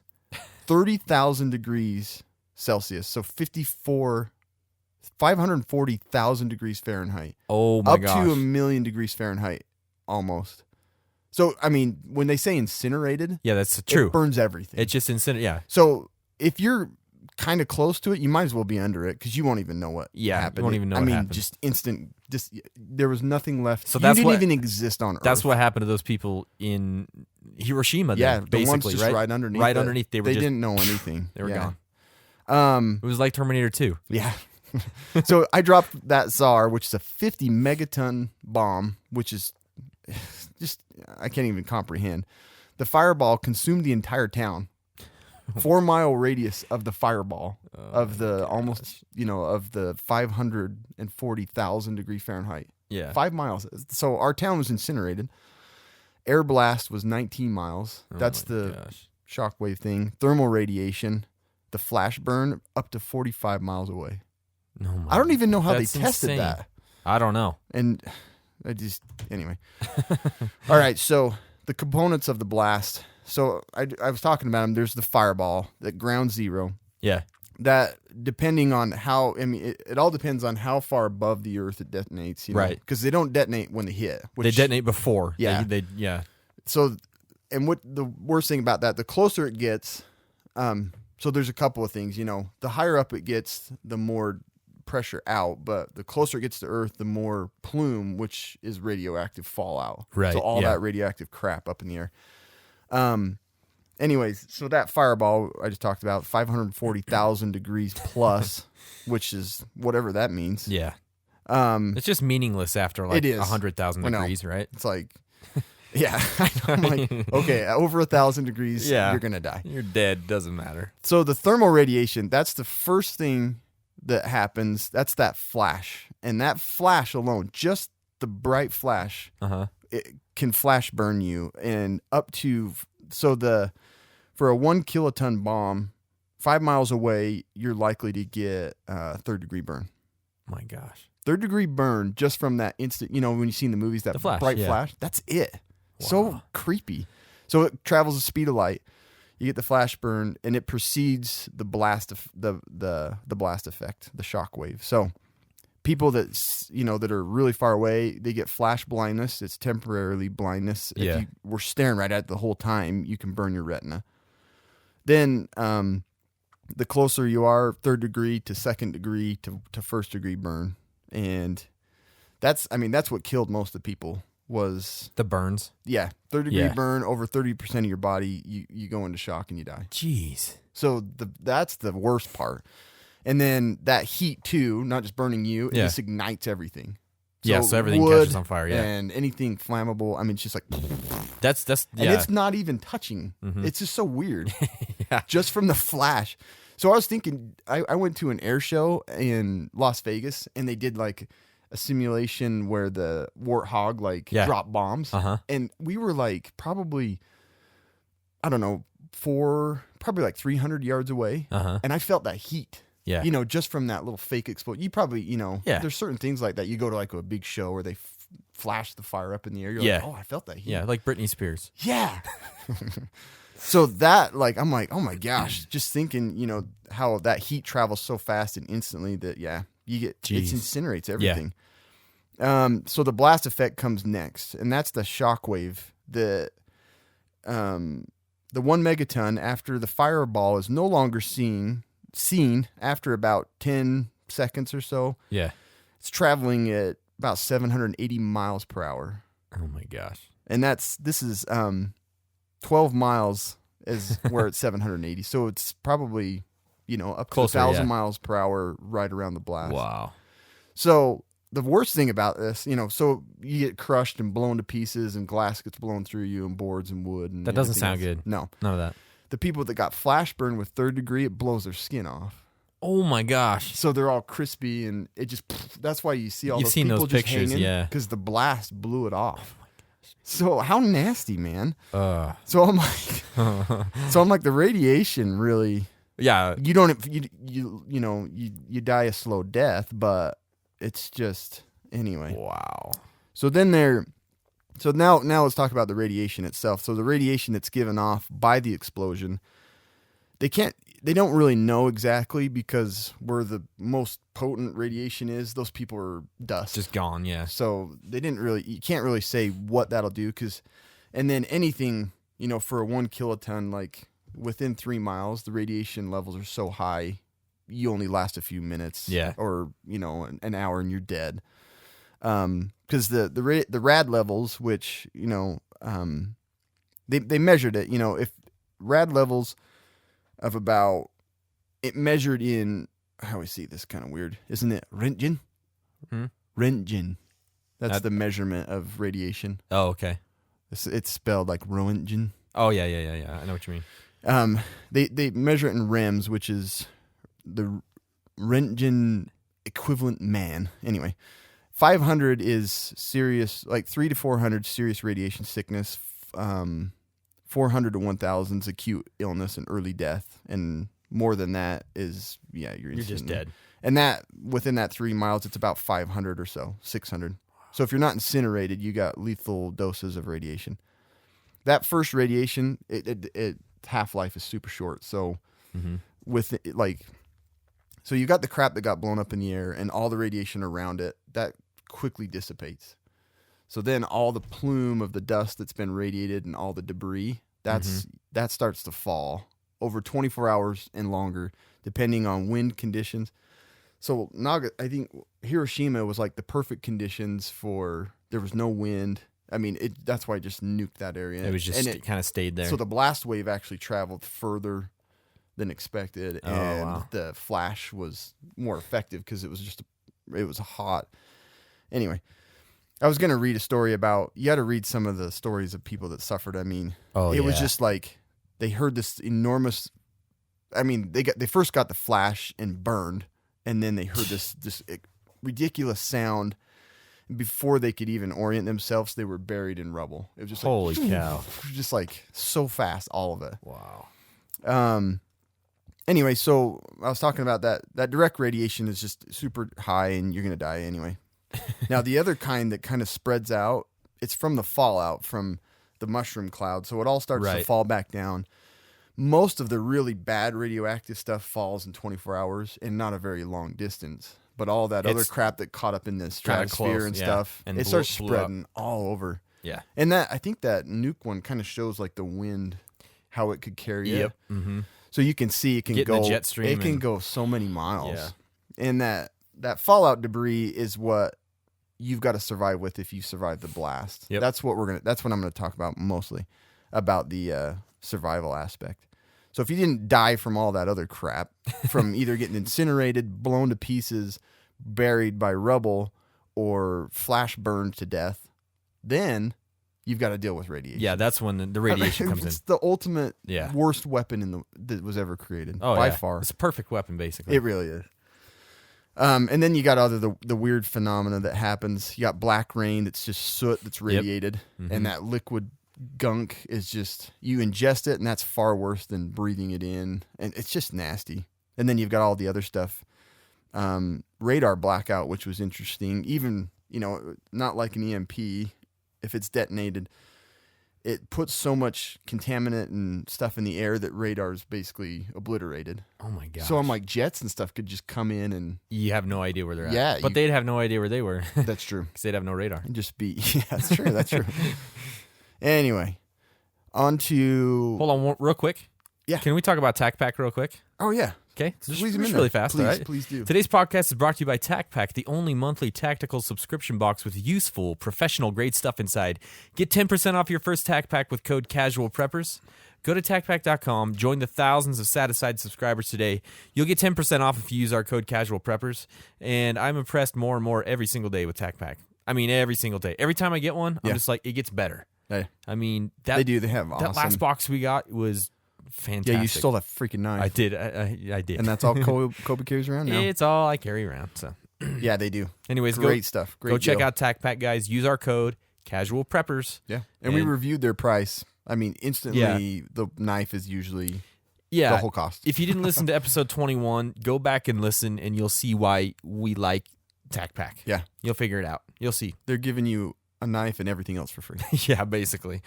30,000 degrees Celsius. So 540,000 degrees Fahrenheit. Oh my Up gosh. to 1,000,000 degrees Fahrenheit almost. So, I mean, when they say incinerated, Yeah, that's true. it burns everything. It just yeah. So if you're kind of close to it, you might as well be under it because you won't even know what happened. You won't even know I what mean, happened. just instant. There was nothing left. So you that's didn't what- even exist on Earth. That's what happened to those people in Hiroshima. Yeah, then, the ones basically, just right underneath. Right underneath. They didn't know anything. They were Yeah. gone. It was like Terminator 2. Yeah. So I dropped that Tsar, which is a 50 megaton bomb, which is just, I can't even comprehend. The fireball consumed the entire town. 4-mile radius of the fireball of the almost, of the 540,000 degree Fahrenheit. Yeah. 5 miles. So our town was incinerated. Air blast was 19 miles. That's my the gosh. shockwave thing. Thermal radiation, the flash burn up to 45 miles away. No, I don't even know how That's they tested insane. that. I don't know. And anyway. All right, so the components of the blast. So I was talking about them. There's the fireball at ground zero. Yeah. That depending on how, I mean, it all depends on how far above the earth it detonates. Right. Because they don't detonate when they hit. They detonate before. Yeah. Yeah. So, and what the worst thing about that, the closer it gets, so there's a couple of things, the higher up it gets, the more pressure out, but the closer it gets to Earth, the more plume, which is radioactive fallout. Right, So all yeah. that radioactive crap up in the air. Anyways, so that fireball I just talked about, 540,000 degrees plus, which is whatever that means. Yeah. It's just meaningless after like It is. 100,000 I know. degrees, right? It's like, yeah, I'm like, okay, over 1,000 degrees, Yeah. you're going to die. You're dead. Doesn't matter. So the thermal radiation, that's the first thing that happens. That's that flash. And that flash alone, just the bright flash, it can flash burn you. And up to, for a 1 kiloton bomb, 5 miles away, you're likely to get third degree burn. My gosh. Third degree burn just from that instant, when you see in the movies that The flash, bright yeah. flash, that's it. So creepy. So it travels the speed of light. You get the flash burn, and it precedes the blast of the blast effect, the shock wave. So people that that are really far away, they get flash blindness. It's temporarily blindness. Yeah. If you were staring right at it the whole time, you can burn your retina. Then the closer you are, third degree to second degree to first degree burn, and that's what killed most of the people. Was The burns. yeah, third degree Yeah. burn, over 30% of your body, you go into shock and you die. Jeez. So that's the worst part. And then that heat too, not just burning you, it Yeah. just ignites everything. So everything wood catches on fire, yeah. and anything flammable. I mean, it's just like, That's and yeah. it's not even touching. It's just so weird. Yeah. Just from the flash. So I was thinking, I went to an air show in Las Vegas, and they did like a simulation where the Warthog dropped bombs, and we were like probably, I don't know, probably like 300 yards away, and I felt that heat. Yeah. Just from that little fake explosion. You probably, Yeah. there's certain things like that. You go to like a big show where they flash the fire up in the air. You're Yeah. like, oh, I felt that heat. Yeah, like Britney Spears. Yeah. So that, I'm like, oh my gosh, just thinking, how that heat travels so fast and instantly that, you get, it Jeez. incinerates everything. So the blast effect comes next, and that's the shock wave. The 1 megaton after the fireball is no longer seen after about 10 seconds or so. Yeah. It's traveling at about 780 miles per hour. Oh my gosh. And this is 12 miles is where it's 780. So it's probably, up to Closer, 1,000 yeah. miles per hour right around the blast. Wow. So the worst thing about this, so you get crushed and blown to pieces, and glass gets blown through you, and boards and wood. And That doesn't everything sound else. good. No. None of that. The people that got flash burn with third degree, it blows their skin off. Oh my gosh. So they're all crispy, and it just, that's why you see all You've those seen people those just pictures, hanging, yeah. because the blast blew it off. So how nasty, man. Uh. So I'm like, the radiation really, Yeah. you don't, you die a slow death, but it's just, anyway. Wow. So now let's talk about the radiation itself. So the radiation that's given off by the explosion, they don't really know exactly, because where the most potent radiation is, those people are dust. Just gone, yeah. So you can't really say what that'll do, because And then anything, for a 1 kiloton, like within 3 miles, the radiation levels are so high, you only last a few minutes. Yeah. Or, an hour and you're dead. Because the rad levels, which, they measured it, if rad levels of about, it measured in, how we see this kind of weird, isn't it? Röntgen? Röntgen. That's the measurement of radiation. Oh, okay. It's spelled like Röntgen. Oh, yeah. I know what you mean. They measure it in REMS, which is the Röntgen equivalent man. Anyway, 500 is serious, like 300 to 400 serious radiation sickness. 400 to 1,000 is acute illness and early death, and more than that is you're just dead. And that within that 3 miles, it's about 500 or so, 600. So if you're not incinerated, you got lethal doses of radiation. That first radiation, it half-life is super short. So with it, so you got the crap that got blown up in the air and all the radiation around it, that quickly dissipates. So then all the plume of the dust that's been radiated and all the debris, that starts to fall over 24 hours and longer, depending on wind conditions. So I think Hiroshima was like the perfect conditions for, there was no wind. I mean, that's why it just nuked that area. It was just kind of stayed there. So the blast wave actually traveled further than expected, and the flash was more effective because it was hot. Anyway, I was going to read a story about, you got to read some of the stories of people that suffered. I mean, it was just like, they heard this enormous, I mean, they first got the flash and burned, and then they heard this ridiculous sound. Before they could even orient themselves, they were buried in rubble. It was just holy cow, just like so fast, all of it. Wow. Anyway, so I was talking about that direct radiation is just super high, and you're gonna die anyway. Now the other kind that kind of spreads out, it's from the fallout from the mushroom cloud. So it all starts to fall back down. Most of the really bad radioactive stuff falls in 24 hours and not a very long distance. But all that other crap that caught up in the stratosphere and stuff, and it starts spreading all over. Yeah. And I think that nuke one kind of shows like the wind, how it could carry it. Yep. Mm-hmm. So you can see it can Get go, in the jet stream, it can go so many miles. Yeah. And that fallout debris is what you've got to survive with if you survive the blast. Yep. That's what I'm going to talk about mostly, about the survival aspect. So if you didn't die from all that other crap, from either getting incinerated, blown to pieces, buried by rubble, or flash burned to death, then you've got to deal with radiation. Yeah, that's when the radiation comes in. It's the ultimate worst weapon that was ever created by far. It's a perfect weapon, basically. It really is. And then you got the weird phenomena that happens. You got black rain that's just soot that's radiated, and that liquid gunk is just, you ingest it, and that's far worse than breathing it in, and it's just nasty. And then you've got all the other stuff. Radar blackout, which was interesting. Even, not like an EMP, if it's detonated, it puts so much contaminant and stuff in the air that radar is basically obliterated. Oh my gosh. So I'm like, jets and stuff could just come in and... You have no idea where they're at. Yeah. But they'd have no idea where they were. That's true. Because they'd have no radar. And just be... Yeah, that's true. That's true. Anyway, on to... Hold on real quick. Yeah. Can we talk about Tacpack real quick? Oh, yeah. Okay, Squeeze just them in really there. fast, Please, all right? please do. Today's podcast is brought to you by Tacpack, the only monthly tactical subscription box with useful, professional-grade stuff inside. Get 10% off your first Tacpack with code CASUALPREPPERS. Go to Tacpack.com, join the thousands of set-aside subscribers today. You'll get 10% off if you use our code CASUALPREPPERS, and I'm impressed more and more every single day with Tacpack. I mean, every single day. Every time I get one, I'm just like, it gets better. Hey. I mean, They have awesome... That last box we got was... fantastic. Yeah, you stole that freaking knife. I did. I did. And that's all Kobe carries around now? It's all I carry around. So, yeah, they do. Anyways, great stuff. Great Go check deal. out Tacpack, guys. Use our code Casual Preppers. Yeah, and we reviewed their price. I mean, instantly, the knife is usually the whole cost. If you didn't listen to episode 21, go back and listen, and you'll see why we like Tacpack. Yeah, you'll figure it out. You'll see. They're giving you a knife and everything else for free. Yeah, basically.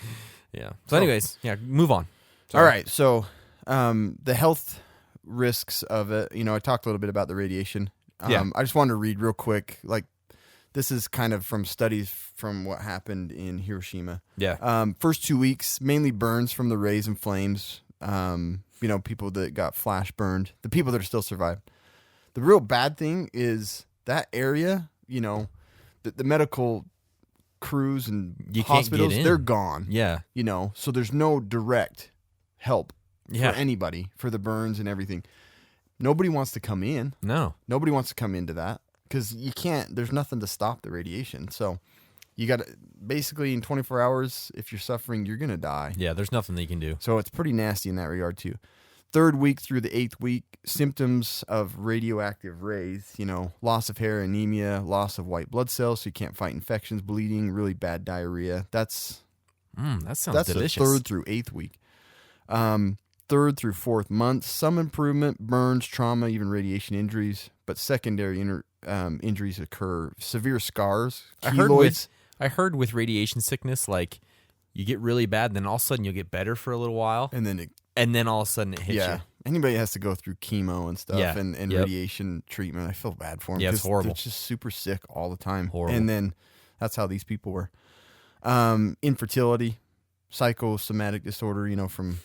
Yeah. So, anyways, move on. Sorry. All right, so. The health risks of it, I talked a little bit about the radiation. I just wanted to read real quick, like This is kind of from studies from what happened in Hiroshima. Yeah. First 2 weeks, mainly burns from the rays and flames. People that got flash burned, the people that are still survived. The real bad thing is that area, the medical crews and You can't hospitals, get in. they're gone. Yeah. So there's no direct help Yeah. for anybody for the burns and everything. Nobody wants to come in. No. Nobody wants to come into that because you can't, there's nothing to stop the radiation. So you got to, basically in 24 hours, if you're suffering, you're going to die. Yeah, there's nothing they can do. So it's pretty nasty in that regard too. 3rd week through the 8th week, symptoms of radioactive rays, loss of hair, anemia, loss of white blood cells, so you can't fight infections, bleeding, really bad diarrhea. That sounds That's delicious. the 3rd through 8th week. 3rd through 4th month, some improvement, burns, trauma, even radiation injuries, but secondary injuries occur. Severe scars, keloids. I heard with radiation sickness, like you get really bad, then all of a sudden you'll get better for a little while, and then all of a sudden it hits you. Anybody has to go through chemo and stuff Yeah. and Yep. radiation treatment. I feel bad for them. Yeah, it's 'cause horrible. They're just super sick all the time. Horrible. And then that's how these people were. Infertility, psychosomatic disorder, from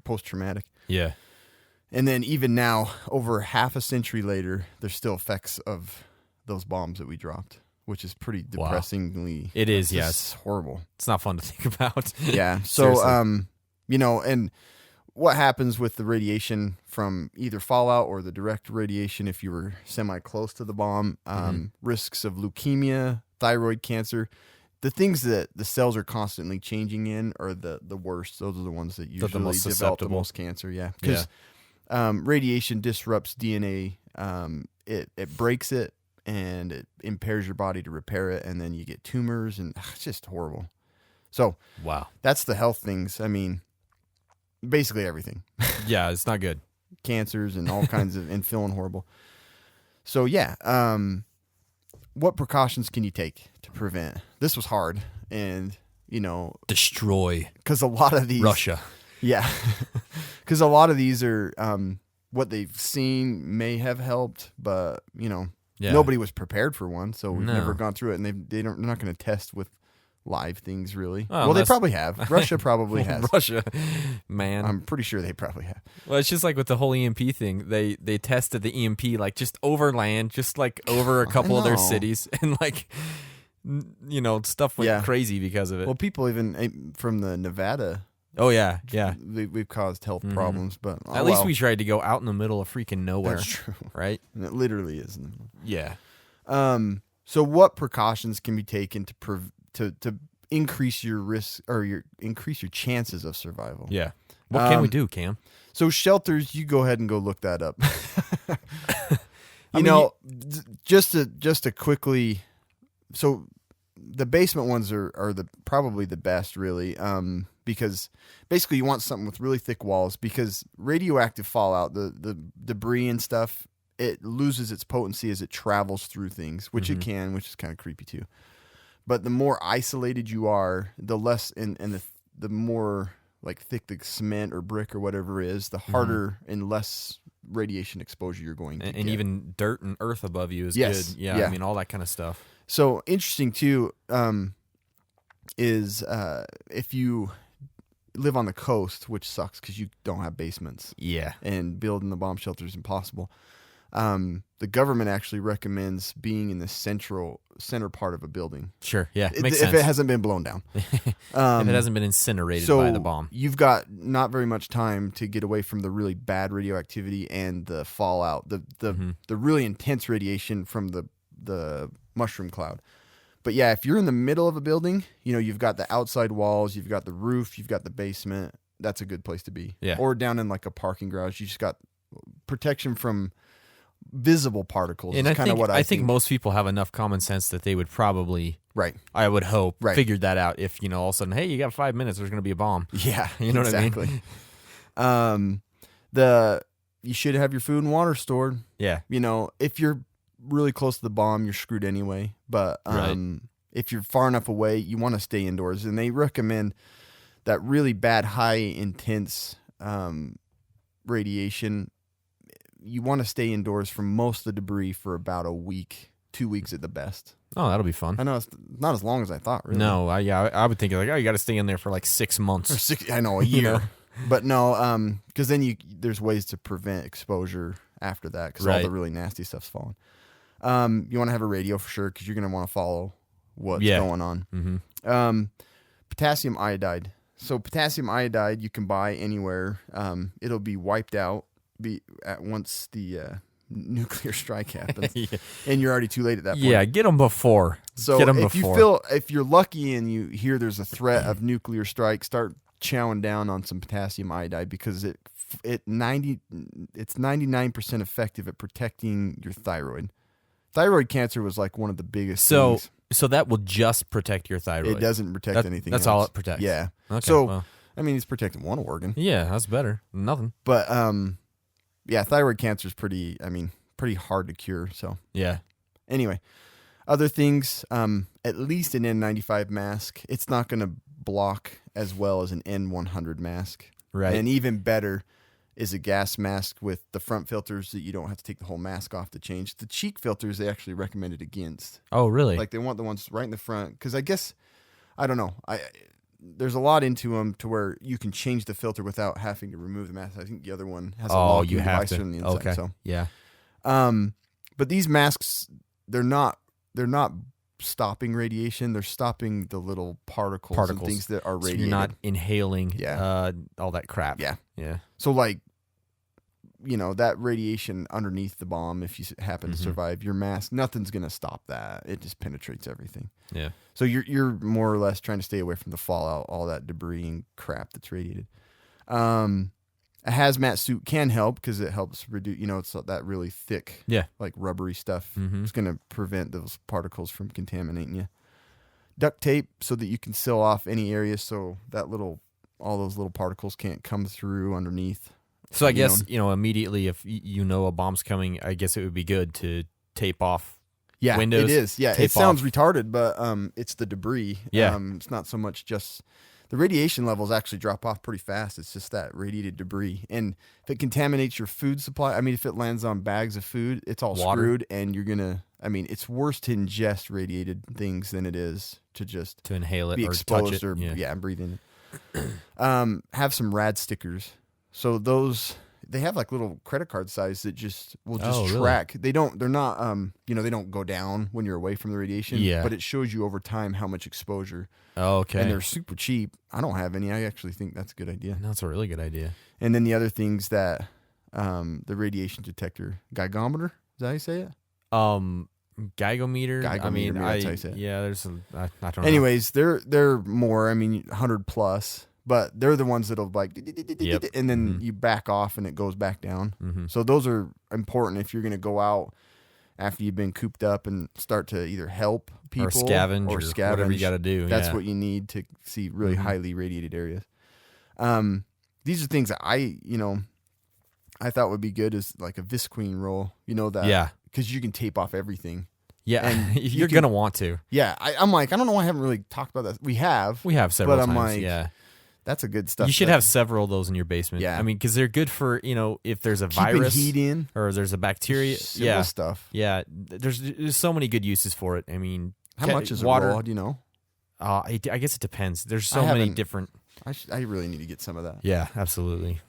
post-traumatic. Yeah. And then even now, over half a century later, there's still effects of those bombs that we dropped, which is pretty Wow. depressingly. It is, it's yes. just horrible. It's not fun to think about. Yeah. So, Seriously. and what happens with the radiation from either fallout or the direct radiation if you were semi-close to the bomb, risks of leukemia, thyroid cancer, the things that the cells are constantly changing in are the worst. Those are the ones that usually the most develop the susceptible. most cancer. Yeah. Because radiation disrupts DNA. It breaks it and it impairs your body to repair it. And then you get tumors and it's just horrible. So Wow. that's the health things. I mean, basically everything. Yeah, it's not good. Cancers and all kinds of, and feeling horrible. So yeah, what precautions can you take to prevent? This was hard, and Destroy because a lot of these Russia. yeah, because a lot of these are what they've seen may have helped, but Yeah. nobody was prepared for one, so we've No. never gone through it, and they're not going to test with live things really. Oh, well, they unless- probably have. Russia probably has. Russia, man. I'm pretty sure they probably have. Well, it's just like with the whole EMP thing. They tested the EMP like just over land, just like over a couple of their know. cities, and like stuff went Yeah. crazy because of it. Well, people even from the Nevada, Oh yeah. we've caused health problems, but At least we tried to go out in the middle of freaking nowhere, That's true. right? And it literally is. Yeah. So what precautions can be taken to increase your risk or increase your chances of survival? Yeah. What can we do, Cam? So shelters, you go ahead and go look that up. Just to quickly, so the basement ones are probably the best, really, because basically you want something with really thick walls because radioactive fallout, the debris and stuff, it loses its potency as it travels through things, which it can, which is kind of creepy too. But the more isolated you are, the less and the more like thick the cement or brick or whatever is, the harder and less radiation exposure you're going to And get. even dirt and earth above you is Yes. good. Yeah, Yeah. I mean all that kind of stuff. So interesting too is if you live on the coast, which sucks because you don't have basements Yeah. and building the bomb shelter is impossible. The government actually recommends being in the center part of a building. Sure. Yeah. If Makes sense. it hasn't been blown down. if it hasn't been incinerated by the bomb. You've got not very much time to get away from the really bad radioactivity and the fallout, the really intense radiation from the mushroom cloud. But yeah, if you're in the middle of a building, you've got the outside walls, you've got the roof, you've got the basement. That's a good place to be. Yeah. Or down in like a parking garage, you just got protection from visible particles. And is I kind of think what I think most people have enough common sense that they would probably, right. I would hope, Right. figured that out. If all of a sudden, hey, you got 5 minutes, there's going to be a bomb. Yeah, You know what I mean? exactly. You should have your food and water stored. Yeah. If you're really close to the bomb, you're screwed anyway. But Right. if you're far enough away, you want to stay indoors. And they recommend that really bad, high, intense radiation. You want to stay indoors from most of the debris for about a week 2 weeks at the best. Oh, that'll be fun. I know it's not as long as I thought. Really. No, I would think like, oh, you got to stay in there for like 6 months. Or 6. I know, a year. But no, because then there's ways to prevent exposure after that, because all the really nasty stuff's falling. You want to have a radio for sure, because you're going to want to follow what's going on. Mm-hmm. Potassium iodide. So potassium iodide you can buy anywhere. It'll be wiped out once the nuclear strike happens, and you're already too late at that point. Yeah, get them before. So get 'em if if you're lucky and you hear there's a threat of nuclear strike, start chowing down on some potassium iodide, because it's 99% effective at protecting your thyroid. Thyroid cancer was like one of the biggest things. So that will just protect your thyroid. It doesn't protect anything that's else. all it protects. Yeah. Okay, so, well. I mean, it's protecting one organ. Yeah, that's better. Nothing. But, yeah, thyroid cancer is pretty hard to cure. So, yeah. Anyway, other things, at least an N95 mask. It's not going to block as well as an N100 mask. Right. And even better is a gas mask with the front filters that you don't have to take the whole mask off to change. The cheek filters, they actually recommended against. Oh, really? Like, they want the ones right in the front. Because I guess, I don't know. There's a lot into them to where you can change the filter without having to remove the mask. I think the other one has a locking device from the inside. Okay. So. Yeah. But these masks, they're not stopping radiation. They're stopping the little particles and things that are radiated. So you're not inhaling all that crap. Yeah. Yeah. So, like, that radiation underneath the bomb, if you happen to survive, your mask, nothing's going to stop that. It just penetrates everything. Yeah. So you're more or less trying to stay away from the fallout, all that debris and crap that's radiated. A hazmat suit can help, because it helps reduce, it's that really thick, like rubbery stuff. Mm-hmm. It's going to prevent those particles from contaminating you. Duct tape, so that you can seal off any area so that all those little particles can't come through underneath. So I guess, immediately if a bomb's coming, I guess it would be good to tape off windows. It is. Yeah, it sounds retarded, but it's the debris. Yeah. It's not so much just... The radiation levels actually drop off pretty fast. It's just that radiated debris. And if it contaminates your food supply, I mean, if it lands on bags of food, it's all screwed, and you're going to... I mean, it's worse to ingest radiated things than it is to just... To inhale it be or exposed touch it. or breathe in it. Have some rad stickers. So those... They have like little credit card size that will track. Really? They're not, they don't go down when you're away from the radiation. Yeah. But it shows you over time how much exposure. Oh, okay. And they're super cheap. I don't have any. I actually think that's a good idea. No, that's a really good idea. And then the other things that, the radiation detector, geigometer, is that how you say it? Geigometer. Geigometer. I mean, that's how you say it. Yeah, there's some, I don't know. Anyways, they're more, 100 plus. But they're the ones that'll and then you back off and it goes back down. Mm-hmm. So those are important if you're going to go out after you've been cooped up and start to either help people or scavenge or whatever you got to do. That's what you need to see really highly radiated areas. These are things that I thought would be good, is like a Visqueen roll. Because you can tape off everything. Yeah, and you're going to want to. Yeah, I'm like, I don't know why I haven't really talked about that. We have several times. I'm like, yeah. That's a good stuff. You should have several of those in your basement. Yeah. I mean, because they're good for, if there's a keeping virus heat in, or there's a bacteria. Simple stuff. Yeah. There's so many good uses for it. I mean, how much is water? A roll? Do you know? I guess it depends. There's so many different. I really need to get some of that. Yeah, absolutely.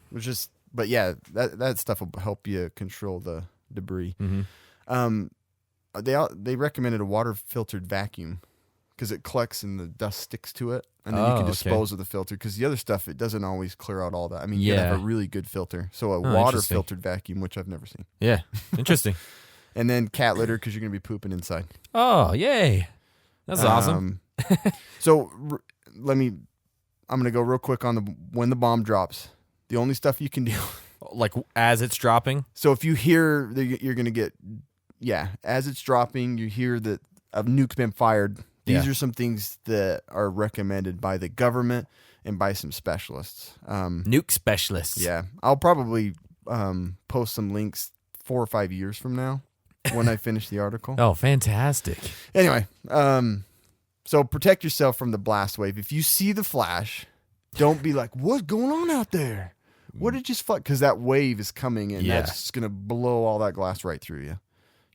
But yeah, that stuff will help you control the debris. Mm-hmm. They recommended a water filtered vacuum, because it collects and the dust sticks to it, and then you can dispose of the filter, because the other stuff, it doesn't always clear out all that. I mean, you gotta have a really good filter. So a water filtered vacuum, which I've never seen. Yeah, interesting. And then cat litter, because you're going to be pooping inside. Oh, yay. That's awesome. So I'm going to go real quick on when the bomb drops. The only stuff you can do. Like as it's dropping? So if you hear that you're going to get, as it's dropping, you hear that a nuke's been fired. These are some things that are recommended by the government and by some specialists. Nuke specialists. Yeah. I'll probably post some links 4 or 5 years from now when I finish the article. Oh, fantastic. Anyway, so protect yourself from the blast wave. If you see the flash, don't be like, what's going on out there? What did just fuck? Because that wave is coming and that's going to blow all that glass right through you.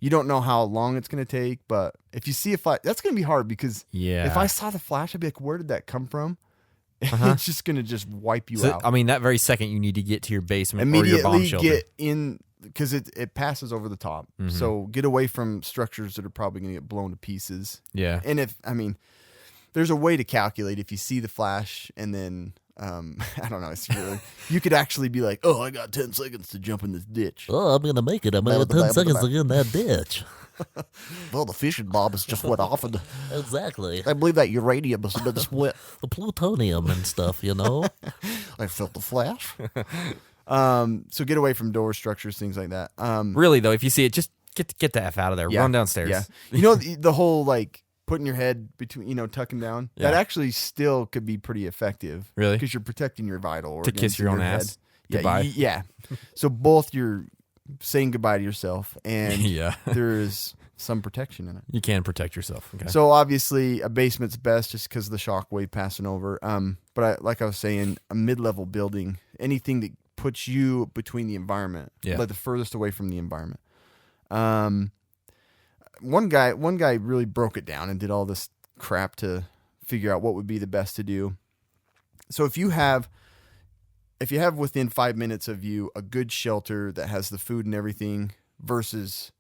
You don't know how long it's going to take, but if you see a flash, that's going to be hard because Yeah. if I saw the flash, I'd be like, where did that come from? It's just going to just wipe you out. I mean, that very second you need to get to your basement or your bomb Immediately shelter. get in because it passes over the top. So get away from structures that are probably going to get blown to pieces. Yeah. And there's a way to calculate if you see the flash and then I don't know. It's really you could actually be like, oh, I got 10 seconds to jump in this ditch. Oh, I'm gonna make it. I'm gonna 10 seconds to get in that ditch. Well, the fishing bombs just went off, and Exactly. I believe that uranium has been split. The plutonium and stuff, you know. I felt the flash. So get away from door structures, things like that. Really though, if you see it, just get the F out of there. Yeah, Run downstairs. Yeah, you know the whole like putting your head between, tucking down. Yeah. That actually still could be pretty effective. Really? Because you're protecting your vital organs. To kiss your in own head. ass. Yeah, Goodbye. yeah. So both you're saying goodbye to yourself, and Yeah. there's some protection in it. You can protect yourself. Okay. So obviously a basement's best just because of the shock wave passing over. But like I was saying, a mid-level building, anything that puts you between the environment, Yeah. like the furthest away from the environment. One guy really broke it down and did all this crap to figure out what would be the best to do. So if you have within 5 minutes of you a good shelter that has the food and everything versus,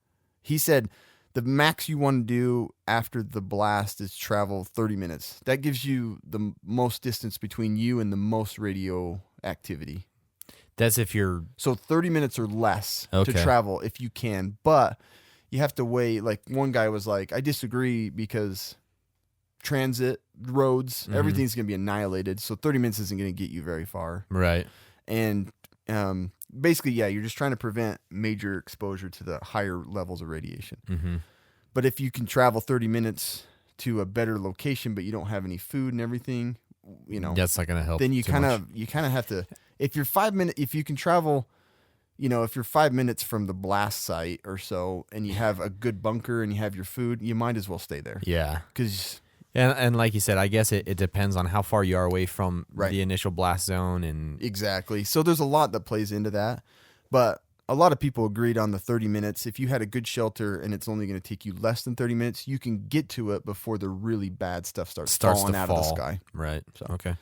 he said, the max you want to do after the blast is travel 30 minutes. That gives you the most distance between you and the most radioactivity. That's if you're So 30 minutes or less to Okay. travel if you can. But you have to wait. Like one guy was like, I disagree because transit, roads, everything's going to be annihilated. So 30 minutes isn't going to get you very far. right. And basically, yeah, you're just trying to prevent major exposure to the higher levels of radiation. Mm-hmm. But if you can travel 30 minutes to a better location, but you don't have any food and everything, That's not gonna help. then you too kind much. of have to. If you're 5 minutes, if you can travel, if you're 5 minutes from the blast site or so, and you have a good bunker and you have your food, you might as well stay there. Yeah. Because And like you said, I guess it depends on how far you are away from Right. the initial blast zone and exactly. So there's a lot that plays into that, but a lot of people agreed on the 30 minutes. If you had a good shelter and it's only going to take you less than 30 minutes, you can get to it before the really bad stuff starts falling to out fall. of the sky. Right. So. Okay.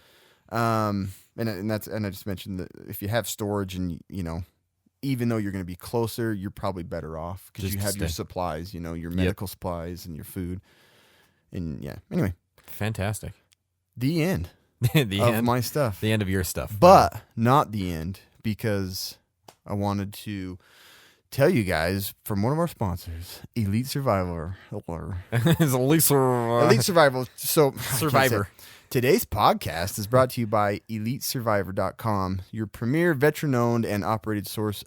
And I just mentioned that if you have storage and even though you're going to be closer, you're probably better off because Just you have your stay. supplies, your medical supplies and your food. And yeah, anyway, Fantastic. the end the of end. my stuff. The end of your stuff. But not the end, because I wanted to tell you guys from one of our sponsors, Elite Survivor. it's Elite Elite Survival. So I can't Survivor. say. Today's podcast is brought to you by EliteSurvivor.com, your premier veteran-owned and operated source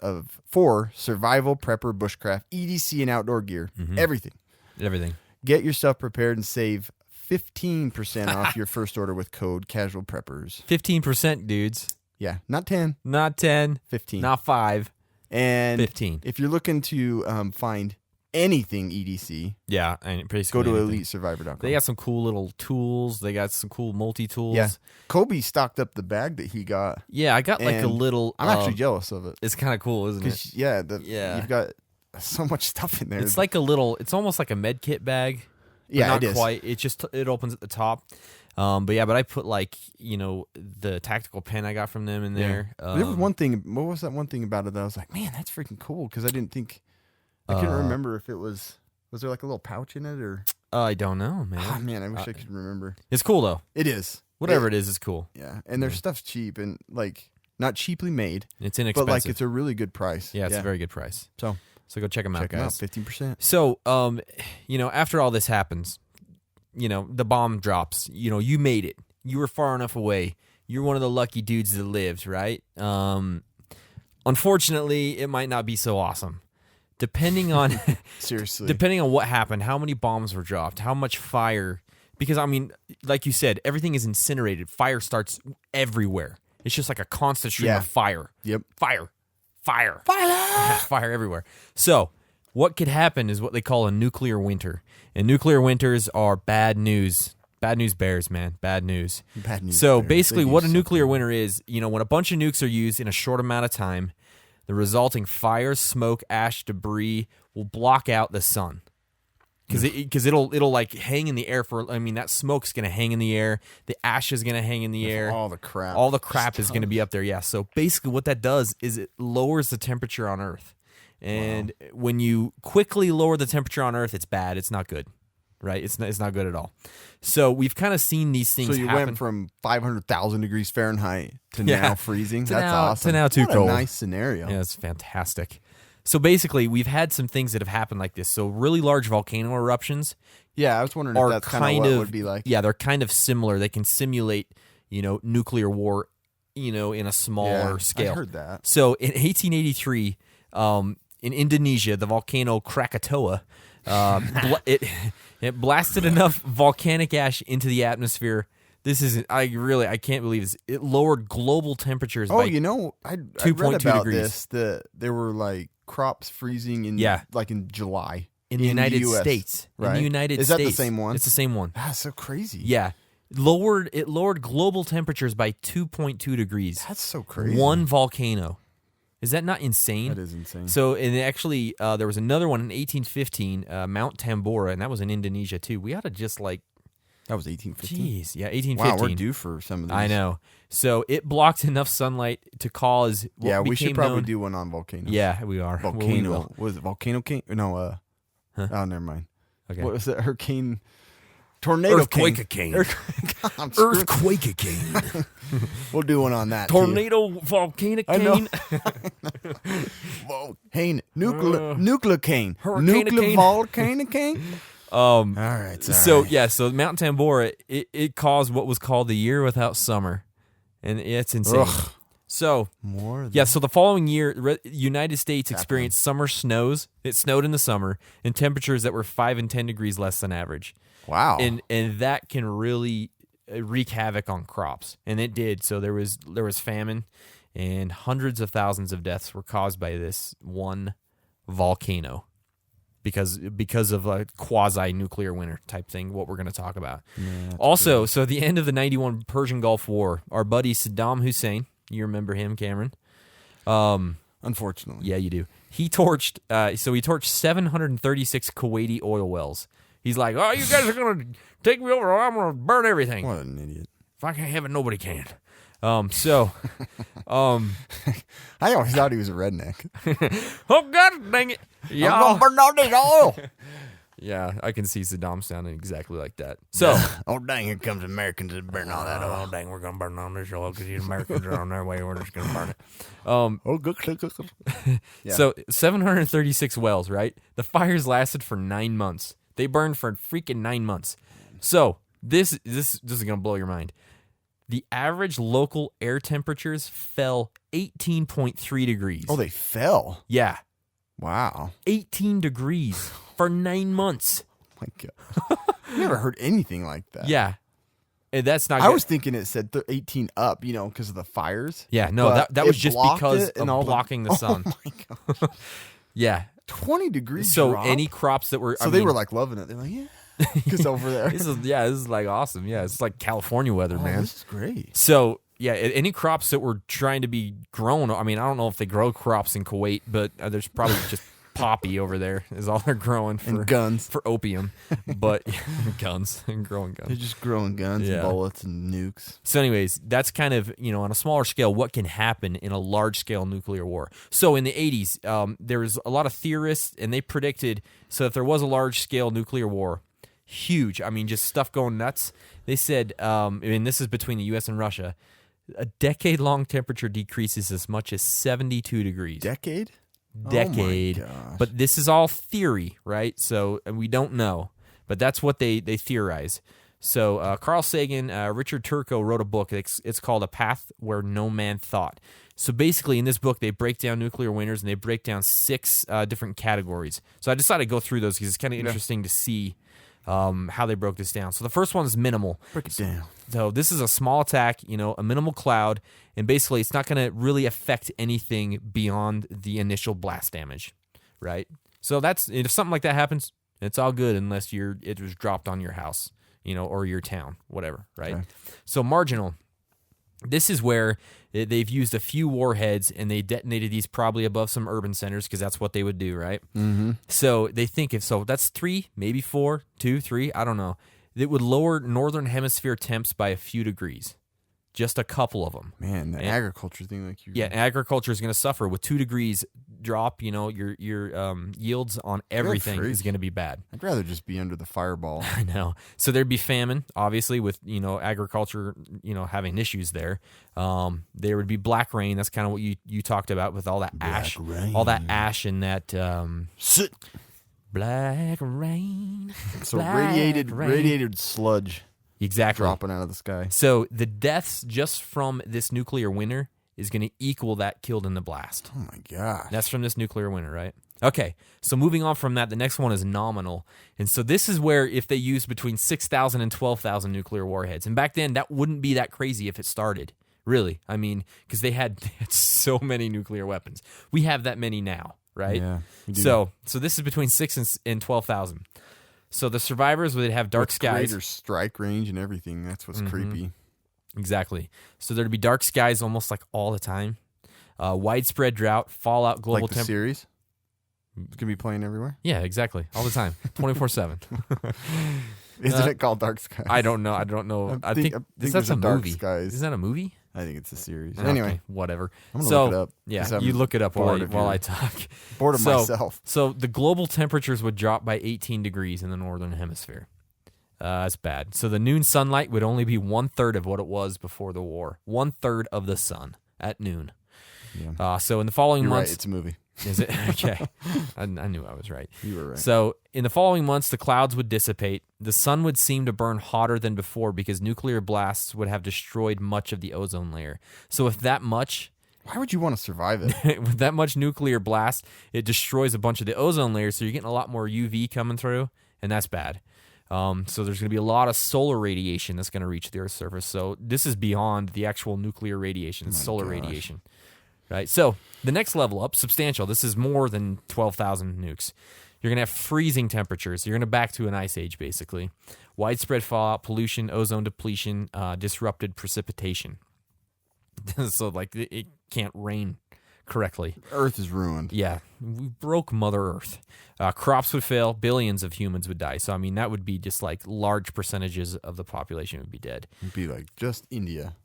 for survival, prepper, bushcraft, EDC, and outdoor gear. Everything. Everything. Get yourself prepared and save 15% off your first order with code Casual Preppers. 15%, dudes. Yeah, not 10, Not 10. 15. Not 5. And 15. if you're looking to find anything EDC, Yeah. And basically go to anything. EliteSurvivor.com. They got some cool little tools. They got some cool multi-tools. Yeah. Kobe stocked up the bag that he got. Yeah, I got like a And little... I'm actually jealous of it. It's kind of cool, isn't it? Because, yeah, Yeah. you've got so much stuff in there. It's like a little... It's almost like a med kit bag. But yeah, not it is. quite. It opens at the top. But I put like, the tactical pen I got from them in there. There was one thing. What was that one thing about it that I was like, man, that's freaking cool? Because I didn't think, I couldn't remember if it was there like a little pouch in it or? I don't know, man. Oh man, I wish I could remember. It's cool though. It is. Whatever it is, it's cool. Yeah, and their stuff's cheap and like not cheaply made, It's but inexpensive. like it's a really good price. yeah, it's a very good price. So So go check them out, check it out, guys. 15%. So, after all this happens, the bomb drops. You made it. You were far enough away. You're one of the lucky dudes that lived, right? Unfortunately, it might not be so awesome. Depending on Seriously. depending on what happened, how many bombs were dropped, how much fire. Because like you said, everything is incinerated. Fire starts everywhere. It's just like a constant stream Yeah. of fire. Yep. Fire. Fire everywhere. So, what could happen is what they call a nuclear winter. And nuclear winters are bad news. Bad news bears, man. Bad news. Bad news So, bears. basically, They do what a suck. nuclear winter is, when a bunch of nukes are used in a short amount of time, The resulting fire, smoke, ash, debris will block out the sun. Because it'll like hang in the air for. I mean, that smoke's gonna hang in the air. The ash is gonna hang in the air. All the crap. All the crap is gonna be up there. Yeah. So basically, what that does is it lowers the temperature on Earth. And when you quickly lower the temperature on Earth, it's bad. It's not good, right? It's not good at all. So we've kind of seen these things. So you happen. went from 500,000 degrees Fahrenheit to now freezing. That's awesome. To now too what cold. A nice scenario. Yeah, it's fantastic. So basically, we've had some things that have happened like this. So really large volcano eruptions. Yeah, I was wondering if that's kind of what it would be like. Yeah, they're kind of similar. They can simulate, nuclear war, in a smaller scale. I heard that. So in 1883, in Indonesia, the volcano Krakatoa, it blasted enough volcanic ash into the atmosphere. I can't believe this. It lowered global temperatures by I read 2.2 about degrees. this, that there were like crops freezing in in July. In the United US, States. right? In the United Is States. that the same one? It's the same one. That's so crazy. Yeah. It lowered global temperatures by 2.2 degrees. That's so crazy. One volcano. Is that not insane? That is insane. So, and actually, there was another one in 1815, Mount Tambora, and that was in Indonesia too. We ought to just that was 1815. Jeez, yeah, 1815. Wow, we're due for some of these. I know. So it blocked enough sunlight to cause. We should probably known, do one on volcanoes. Yeah, we are. Volcano. We will. What was it Volcano King? No. Huh? Oh, never mind. Okay. What was it? Hurricane. Tornado Earthquake King. Earthquake cane. We'll do one on that. Tornado volcanic I know. cane. Volcano. Nuclear cane. Hurricane Nuclear cane. volcano cane. All right. So Mount Tambora, it caused what was called the year without summer, and it's insane. Ugh. So More. so the following year, United States experienced summer snows. It snowed in the summer, and temperatures that were 5 and 10 degrees less than average. Wow. And that can really wreak havoc on crops, and it did. So there was famine, and hundreds of thousands of deaths were caused by this one volcano, because of a quasi-nuclear winter type thing. What we're going to talk about. Yeah, also, so at the end of the 91 Persian Gulf War, our buddy Saddam Hussein, you remember him, Cameron? Unfortunately. Yeah, you do. He torched 736 Kuwaiti oil wells. He's like, oh, you guys are going to take me over, or I'm going to burn everything. What an idiot. If I can't have it, nobody can. I always thought he was a redneck. Oh, God dang it. I'm gonna burn all this oil. Yeah, I can see Saddam sounding exactly like that. So, Oh dang! Here comes Americans to burn all that oil. oh, dang, we're going to burn on this oil because these Americans are on their way. We're just going to burn it. Oh, good. Yeah. So 736 wells, right? The fires lasted for 9 months. They burned for freaking 9 months. So this is going to blow your mind. The average local air temperatures fell 18.3 degrees. Oh, they fell. Yeah, Wow. 18 degrees for 9 months. My God. Never heard anything like that. Yeah, and that's not. I good. was thinking it said 18 up, because of the fires. Yeah, no, But that was it just blocked because it and of all blocking the sun. Oh my God. Yeah. 20 degrees. So drop? any crops that were, So they were like loving it. They're like, yeah, because over there. this is like awesome. Yeah, it's like California weather, man. This is great. So yeah, any crops that were trying to be grown. I mean, I don't know if they grow crops in Kuwait, but there's probably just poppy over there is all they're growing for And guns. for opium, but guns and growing They're guns. just growing guns Yeah. and bullets and nukes. So, anyways, that's kind of on a smaller scale what can happen in a large scale nuclear war. So, in the 80s, there was a lot of theorists, and they predicted. So, if there was a large scale nuclear war, huge. I mean, just stuff going nuts. They said, this is between the U.S. and Russia. A decade-long temperature decreases as much as 72 degrees. Decade? Decade. Oh my gosh. But this is all theory, right? So we don't know. But that's what they theorize. So Carl Sagan, Richard Turco wrote a book. It's called A Path Where No Man Thought. So basically, in this book, they break down nuclear winters, and they break down 6 different categories. So I decided to go through those because it's kind of interesting to see how they broke this down. So the first one is minimal. Break it down. So this is a small attack, a minimal cloud, and basically it's not going to really affect anything beyond the initial blast damage, right? So if something like that happens, it's all good unless it was dropped on your house, or your town, whatever, right? Okay. So marginal. This is where they've used a few warheads, and they detonated these probably above some urban centers because that's what they would do, right? Mm-hmm. So they think that's 3, maybe 4, 2, 3, I don't know. It would lower northern hemisphere temps by a few degrees. Just a couple of them. Man, the agriculture thing, like you. Yeah, agriculture is going to suffer with 2 degrees drop. Your yields on everything is going to be bad. I'd rather just be under the fireball. I know. So there'd be famine, obviously, with agriculture, having issues there. There would be black rain. That's kind of what you talked about with all that ash, all that ash and that Soot. Black rain. So black rain. radiated sludge. Exactly. Dropping out of the sky. So the deaths just from this nuclear winter is going to equal that killed in the blast. Oh my god. That's from this nuclear winter, right? Okay, so moving on from that, the next one is nominal. And so this is where if they use between 6,000 and 12,000 nuclear warheads. And back then, that wouldn't be that crazy if it started, really. I mean, because they had so many nuclear weapons. We have that many now, right? Yeah. we do. So this is between 6 and 12,000. So the survivors would have dark With skies. greater strike range and everything. That's what's creepy. Exactly. So there'd be dark skies almost like all the time. Widespread drought, fallout, global Like the series? It's gonna be playing everywhere. Yeah, exactly. All the time. 24/7. Isn't it called Dark Skies? I don't know. I don't know. I think there's that's a Dark movie. Skies. Is that a movie? I think it's a series. Okay, Anyway, whatever. I'm gonna so, look it up. Yeah, 'cause I'm you look it up bored while of I your- talk. bored of myself. So the global temperatures would drop by 18 degrees in the northern hemisphere. That's bad. So the noon sunlight would only be 1/3 of what it was before the war. 1/3 of the sun at noon. Yeah. So in the following You're months, right. It's a movie. is it okay? I knew I was right. You were right. So in the following months, the clouds would dissipate. The sun would seem to burn hotter than before because nuclear blasts would have destroyed much of the ozone layer. So with that much, Why would you want to survive it? with that much nuclear blast, it destroys a bunch of the ozone layer. So you're getting a lot more UV coming through, and that's bad. So there's going to be a lot of solar radiation that's going to reach the Earth's surface. So this is beyond the actual nuclear radiation, it's solar radiation. Right. So the next level up, substantial. This is more than 12,000 nukes. You're going to have freezing temperatures. You're going to back to an ice age, basically. Widespread fallout, pollution, ozone depletion, disrupted precipitation. So, like, it can't rain correctly. Earth is ruined. Yeah. We broke Mother Earth. Crops would fail. Billions of humans would die. So, I mean, that would be just like large percentages of the population would be dead. It'd be like just India.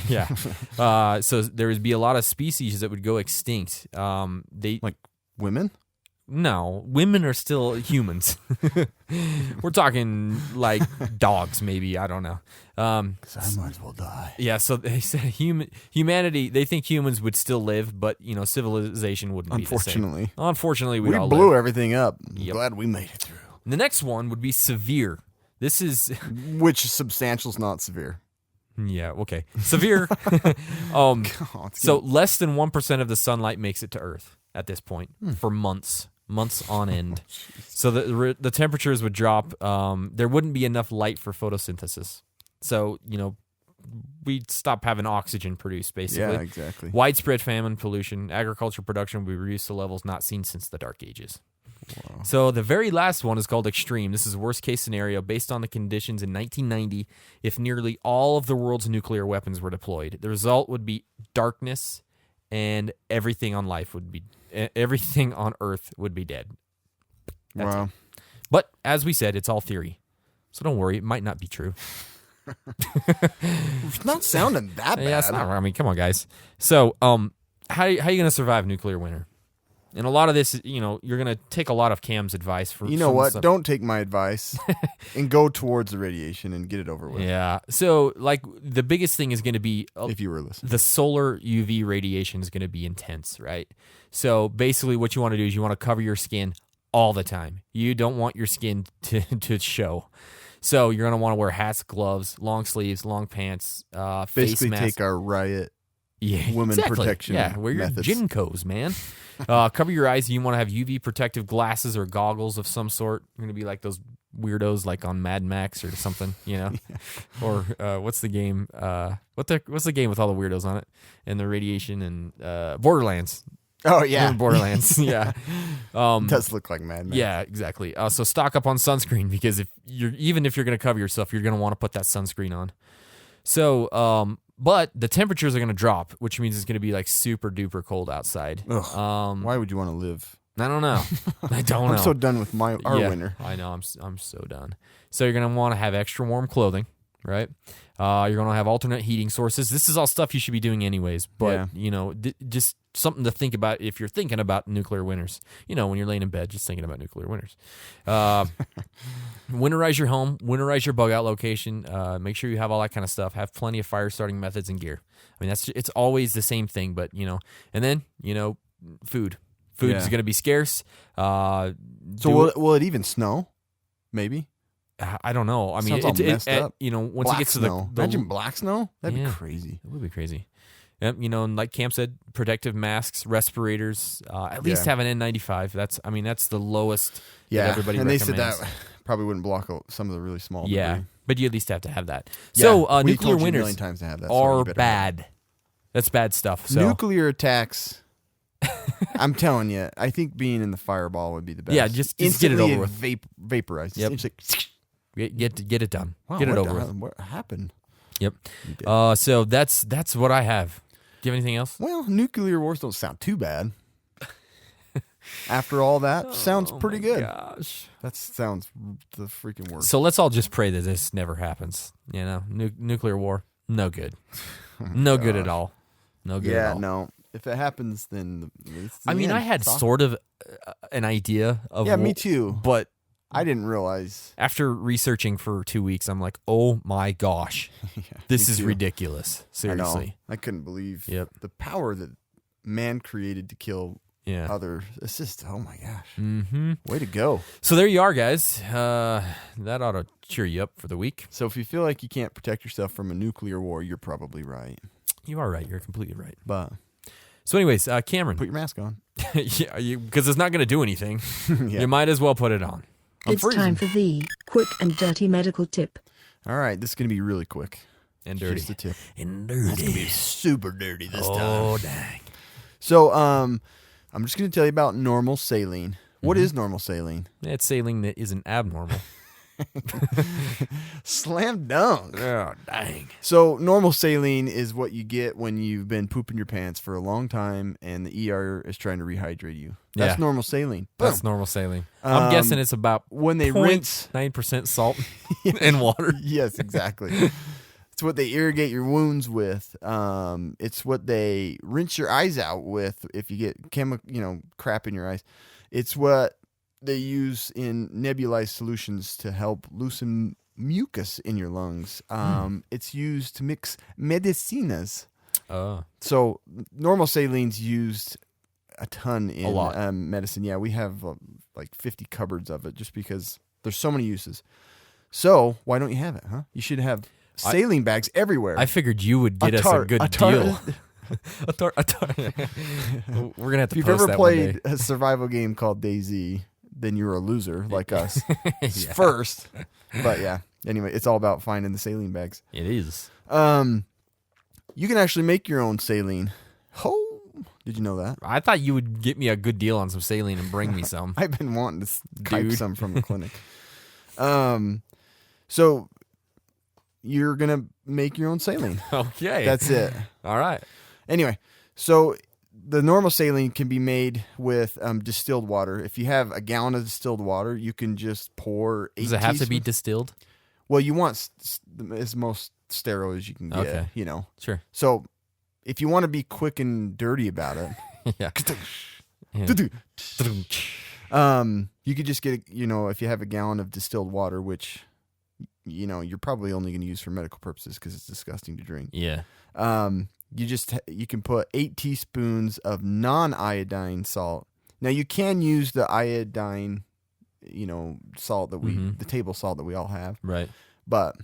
Yeah. So there would be a lot of species that would go extinct. Like women? No, women are still humans. We're talking like dogs, maybe. I don't know. Because I might as well die. Yeah. So they said humanity. They think humans would still live, but civilization wouldn't be the same. Unfortunately, we all blew live. everything up. Yep. Glad we made it through. And the next one would be severe. This is Which substantial's not severe. yeah, okay. Severe. So less than 1% of the sunlight makes it to Earth at this point for months on end. So the temperatures would drop. There wouldn't be enough light for photosynthesis. So, we'd stop having oxygen produced, basically. Yeah, exactly. Widespread famine, pollution, agriculture production would be reduced to levels not seen since the Dark Ages. Wow. So the very last one is called extreme. This is worst case scenario based on the conditions in 1990 if nearly all of the world's nuclear weapons were deployed. The result would be darkness and everything on Earth would be dead. That's wow. it. But as we said, it's all theory. So don't worry, it might not be true. It's not sounding that bad. Yeah, it's not. I mean, come on, guys. So, how are you going to survive nuclear winter? And a lot of this, you're going to take a lot of Cam's advice for. You know what? Don't take my advice and go towards the radiation and get it over with. Yeah. So, like, the biggest thing is going to be if you were listening, the solar UV radiation is going to be intense, right? So, basically, what you want to do is you want to cover your skin all the time. You don't want your skin to show. So, you're going to want to wear hats, gloves, long sleeves, long pants, face basically mask. take our riot. Yeah, women protection. Yeah, wear your methods. Jinkos, man. Cover your eyes. You want to have UV protective glasses or goggles of some sort. You're going to be like those weirdos like on Mad Max or something, Or what's the game? What's the game with all the weirdos on it? And the radiation and Borderlands. Oh, yeah. Borderlands, yeah. It does look like Mad Max. Yeah, exactly. So stock up on sunscreen because if you're going to cover yourself, you're going to want to put that sunscreen on. So But the temperatures are going to drop, which means it's going to be like super duper cold outside. Why would you want to live? I don't know. I don't know. I'm so done with our winter. I know. I'm so done. So you're going to want to have extra warm clothing, right? You're going to have alternate heating sources. This is all stuff you should be doing anyways, but just something to think about if you're thinking about nuclear winters. When you're laying in bed, just thinking about nuclear winters. Winterize your home, winterize your bug out location. Make sure you have all that kind of stuff. Have plenty of fire starting methods and gear. I mean, it's always the same thing, but and then food. Food is going to be scarce. So will it even snow? Maybe. I don't know. I mean, Sounds all messed up. Once Black it gets to snow. the Imagine black snow. That'd Yeah. be crazy. It would be crazy. Yep, and like Cam said, protective masks, respirators. At least have an N95. That's the lowest. Yeah, that everybody and recommends. they said that probably wouldn't block out some of the really small. Yeah, debris. but you at least have to have that. Yeah, So we've nuclear told you a winters million times to have that, so are you better have bad. That's bad stuff. So Nuclear attacks. I'm telling you, I think being in the fireball would be the best. Yeah, just get it Instantly over with. Vaporized. Yep. It's like, get it done. wow, Get it what over the- with. What happened? Yep. You did. So that's what I have. Do you have anything else? Well, nuclear wars don't sound too bad. After all that, sounds pretty good. Gosh. That sounds the freaking worst. So let's all just pray that this never happens. Nuclear war, no good. No good at all. No good at all. no. If it happens, then it's the I mean, end. I had It's awful. sort of an idea of Yeah, me too. But I didn't realize. after researching for 2 weeks, I'm like, oh my gosh, this me is too. ridiculous. I know. Seriously. I couldn't believe Yep. the power that man created to kill Yeah. other assists. Oh my gosh. Mm-hmm. Way to go. So there you are, guys. That ought to cheer you up for the week. So if you feel like you can't protect yourself from a nuclear war, you're probably right. You are right. You're completely right. But So anyways, Cameron. put your mask on. Yeah, because it's not going to do anything. Yeah. You might as well put it on. I'm It's freezing. time for the quick and dirty medical tip. All right, this is going to be really quick. And dirty. Just a tip. And It's going to be dirty. super dirty this time. Oh, dang. So, I'm just going to tell you about normal saline. Mm-hmm. What is normal saline? It's saline that isn't abnormal. Slam dunk. Oh, dang. So, normal saline is what you get when you've been pooping your pants for a long time and the ER is trying to rehydrate you. That's Yeah. normal saline. That's Boom. normal saline. I'm guessing it's about when they rinse. 0.9% salt and water. Yes, exactly. It's what they irrigate your wounds with. It's what they rinse your eyes out with if you get crap in your eyes. It's what they use in nebulized solutions to help loosen mucus in your lungs. It's used to mix medicinas. Oh. So normal saline's used a ton in A lot. Medicine. Yeah, we have like 50 cupboards of it just because there's so many uses. So why don't you have it, huh? You should have saline bags everywhere. I figured you would get us a good deal. A tar. We're gonna have to If you've post ever that one played day. a survival game called DayZ, then you're a loser like us. Yeah. First. But yeah. Anyway, it's all about finding the saline bags. It is. You can actually make your own saline. Oh, did you know that? I thought you would get me a good deal on some saline and bring me some. I've been wanting to type Dude. some from the clinic. So you're gonna make your own saline. Okay. That's it. All right. Anyway, so the normal saline can be made with distilled water. If you have a gallon of distilled water, you can just pour 8 Does it have to be teaspoons- distilled? Well, you want as most sterile as you can get. Okay. You know. Sure. So if you want to be quick and dirty about it, Yeah. you could just get, if you have a gallon of distilled water, which, you're probably only going to use for medical purposes because it's disgusting to drink. Yeah. You can put 8 teaspoons of non-iodine salt. Now you can use the iodine, salt that the table salt that we all have. Right. But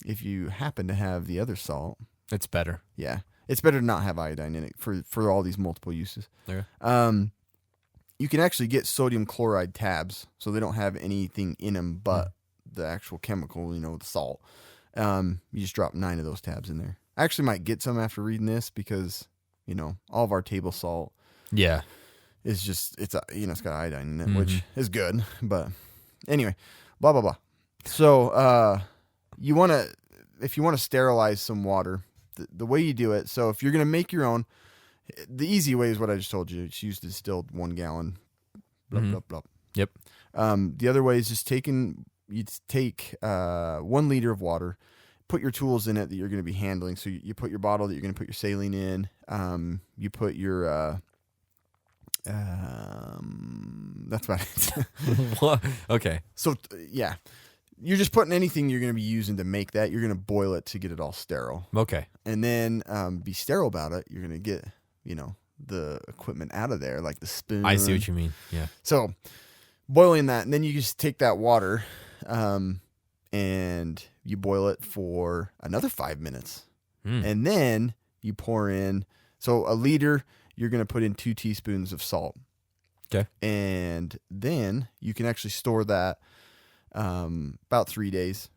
if you happen to have the other salt, It's better. yeah, it's better to not have iodine in it for all these multiple uses. Okay. You can actually get sodium chloride tabs, so they don't have anything in them but the actual chemical, the salt. You just drop 9 of those tabs in there. I actually might get some after reading this because, all of our table salt Yeah. is just, it's got iodine in it, which is good. But anyway, blah, blah, blah. So, if you want to sterilize some water, the way you do it. So if you're gonna make your own, the easy way is what I just told you. Just use distilled 1 gallon. Blah blah blah. Yep. The other way is just take 1 liter of water, put your tools in it that you're going to be handling. So you put your bottle that you're going to put your saline in. You put your that's about it. What? Okay. So yeah, you're just putting anything you're going to be using to make that. You're going to boil it to get it all sterile, Okay. and then be sterile about it. You're going to get the equipment out of there, like the spoon. I see what you mean. Yeah. So boiling that, and then you just take that water, and you boil it for another 5 minutes, and then you pour in. So a liter, you're going to put in 2 teaspoons of salt. Okay. And then you can actually store that about 3 days,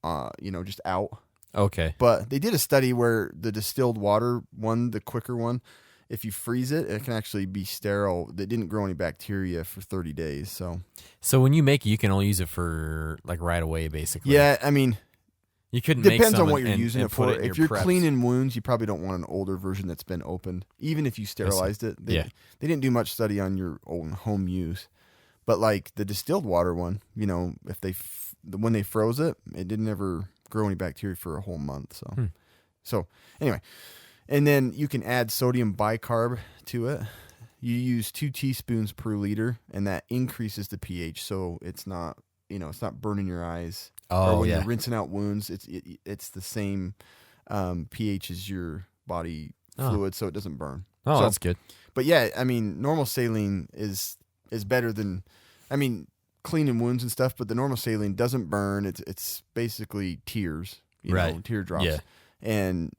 just out. Okay. But they did a study where the distilled water one, the quicker one, if you freeze it, it can actually be sterile. They didn't grow any bacteria for 30 days. So when you make it, you can only use it for like right away, basically. Yeah, I mean, You couldn't make depends some on what you're and- using and it put for. in If your you're preps. cleaning wounds, you probably don't want an older version that's been opened. Even if you sterilized it, they didn't do much study on your own home use. But like the distilled water one, if when they froze it, it didn't ever grow any bacteria for a whole month. So anyway, and then you can add sodium bicarb to it. You use 2 teaspoons per liter, and that increases the pH, so it's not it's not burning your eyes. Oh, or when yeah. you're rinsing out wounds, it's the same pH as your body fluid, so it doesn't burn. Oh, So- that's good. But yeah, I mean, normal saline is better than, cleaning wounds and stuff. But the normal saline doesn't burn. It's basically tears, Right. teardrops. Yeah. And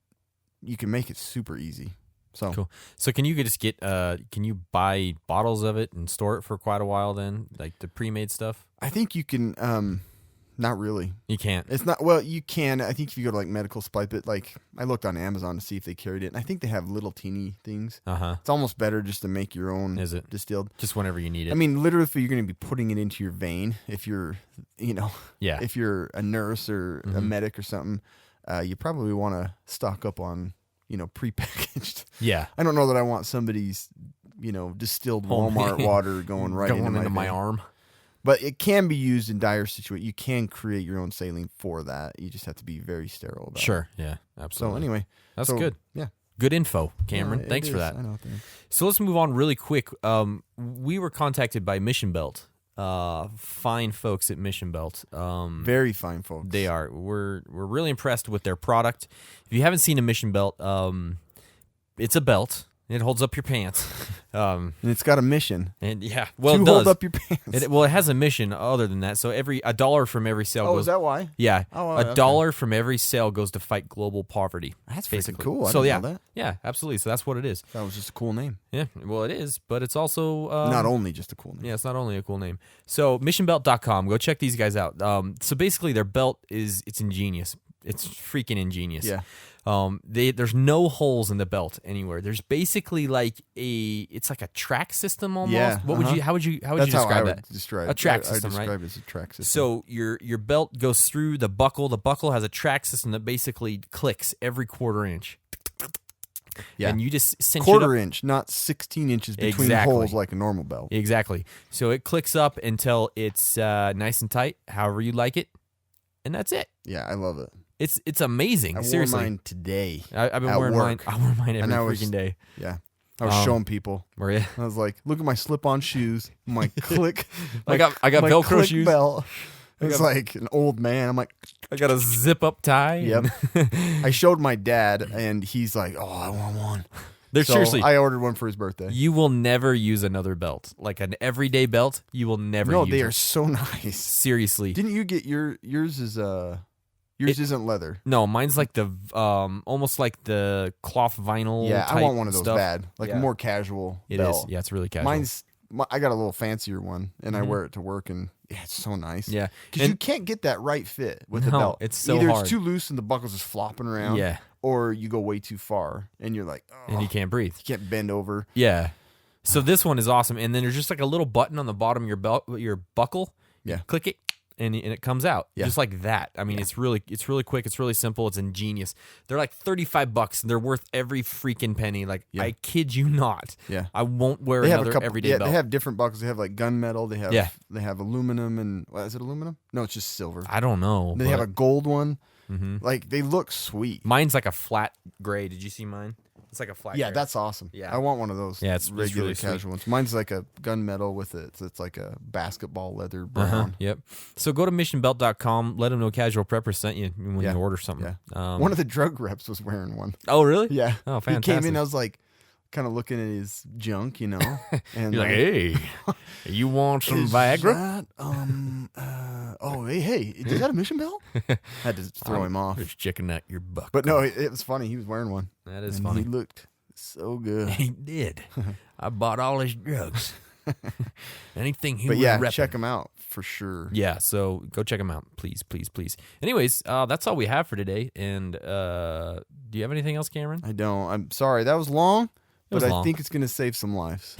you can make it super easy. So Cool. So can you just get? Can you buy bottles of it and store it for quite a while? Then, like the pre-made stuff. I think you can. Not really. You can't. It's not. Well, you can. I think if you go to like medical supply, but like I looked on Amazon to see if they carried it, and I think they have little teeny things. It's almost better just to make your own. Is it? Distilled? Just whenever you need it. I mean, literally, if you're going to be putting it into your vein, if you're, Yeah. if you're a nurse or a medic or something, you probably want to stock up on, prepackaged. Yeah. I don't know that I want somebody's, distilled Walmart water going right Going into my vein. arm. But it can be used in dire situations. You can create your own saline for that. You just have to be very sterile about it. Sure. Yeah. So Absolutely. anyway, That's good. Yeah. Good info, Cameron. Yeah, it Thanks for is. that. I know. Thanks. So let's move on really quick. We were contacted by Mission Belt. Fine folks at Mission Belt. Very fine, folks. They are. We're really impressed with their product. If you haven't seen a Mission Belt, it's a belt. It holds up your pants. And it's got a mission. And yeah, well, to it does. hold up your pants. It has a mission other than that. So $1 from every sale Oh, goes. is that why? Yeah, Oh, a okay. $1 from every sale goes to fight global poverty. That's freaking basically cool. I so didn't yeah, know that. yeah, absolutely. So that's what it is. That was just a cool name. Yeah, well, it is, but it's also Not only just a cool name. Yeah, it's not only a cool name. So missionbelt.com, go check these guys out. So basically, their belt it's ingenious. It's freaking ingenious. Yeah. There's no holes in the belt anywhere. There's basically it's like a track system almost. Yeah, What would how would you That's describe how I that? would describe A track I system, describe right? it as a track system. So your belt goes through the buckle. The buckle has a track system that basically clicks every quarter inch. Yeah. And you just cinch quarter it up. inch, not 16 inches between Exactly. holes like a normal belt. Exactly. So it clicks up until it's nice and tight, however you like it, and that's it. Yeah, I love it. It's amazing. I Seriously, wore mine today. I've been at wearing mine. work. I wear mine every And I was- freaking day. Yeah. I was showing people. Were you? I was like, look at my slip-on shoes, my click. I got my Velcro click shoes. belt. It's like an old man. I'm like, I got a zip up tie. yep. I showed my dad, and he's like, oh, I want one. They're So seriously. I ordered one for his birthday. You will never use another belt like an everyday belt. You will never. No, use they it. are so nice. Seriously. Didn't you get yours is yours isn't leather. No, mine's like the almost like the cloth vinyl. Yeah, I type want one of those stuff. bad. Like Yeah. more casual It is. belt. Yeah, it's really casual. I got a little fancier one, and I wear it to work, and yeah, it's so nice. Yeah. because you And- can't get that right fit with the No, belt. it's so Either hard. it's too loose and the buckle's just flopping around. Yeah. or you go way too far, and you're like, oh, and you can't breathe. you can't bend over. Yeah. So this one is awesome, and then there's just like a little button on the bottom of your belt, your buckle. Yeah. Click it, and it comes out Yeah. just like that. I mean, it's really quick. It's really simple. It's ingenious. They're like $35. And they're worth every freaking penny. Like I kid you not. Yeah. I won't wear They have another a couple. everyday Yeah, belt. they have different buckles. They have like gunmetal. They have Yeah. They have aluminum and is it aluminum? No, it's just silver. I don't know. They have a but gold one. Like they look sweet. mine's like a flat gray. Did you see mine? It's like a flat. Yeah, gray. that's awesome. Yeah. I want one of those. Yeah, it's regular really sweet. casual ones. Mine's like a gunmetal with it. So it's like a basketball leather brown. Yep. So go to missionbelt.com. Let them know Casual Prepper sent you when you order something. Yeah. One of the drug reps was wearing one. Oh, really? Yeah. Oh, He fantastic. came in. I was like, kind of looking at his junk, you know. And You're like, hey, you want some Viagra? Hey, is that a mission belt? Had to throw him off. Just checking out your buck. But no, it was funny. He was wearing one. That is and funny. He looked so good. He did. I bought all his drugs. Anything he But was yeah, repping. check him out for sure. Yeah, so go check him out, please, please, please. Anyways, that's all we have for today. And do you have anything else, Cameron? I don't. I'm sorry. That was long, was but I long. think it's going to save some lives.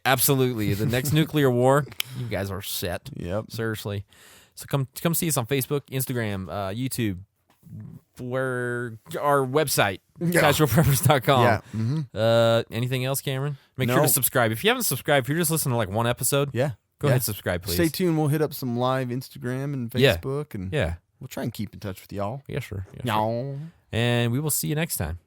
Absolutely. The next nuclear war, you guys are set. Yep. Seriously. So come see us on Facebook, Instagram, YouTube, where our website, casualpreppers.com. Yeah. Mm-hmm. Anything else, Cameron? Make sure No. to subscribe. If you haven't subscribed, if you're just listening to like one episode, Yeah. go Yeah. ahead and subscribe, please. Stay tuned. We'll hit up some live Instagram and Yeah. Facebook, and Yeah. we'll try and keep in touch with y'all. Yeah, sure. Yeah, sure. Y'all. And we will see you next time.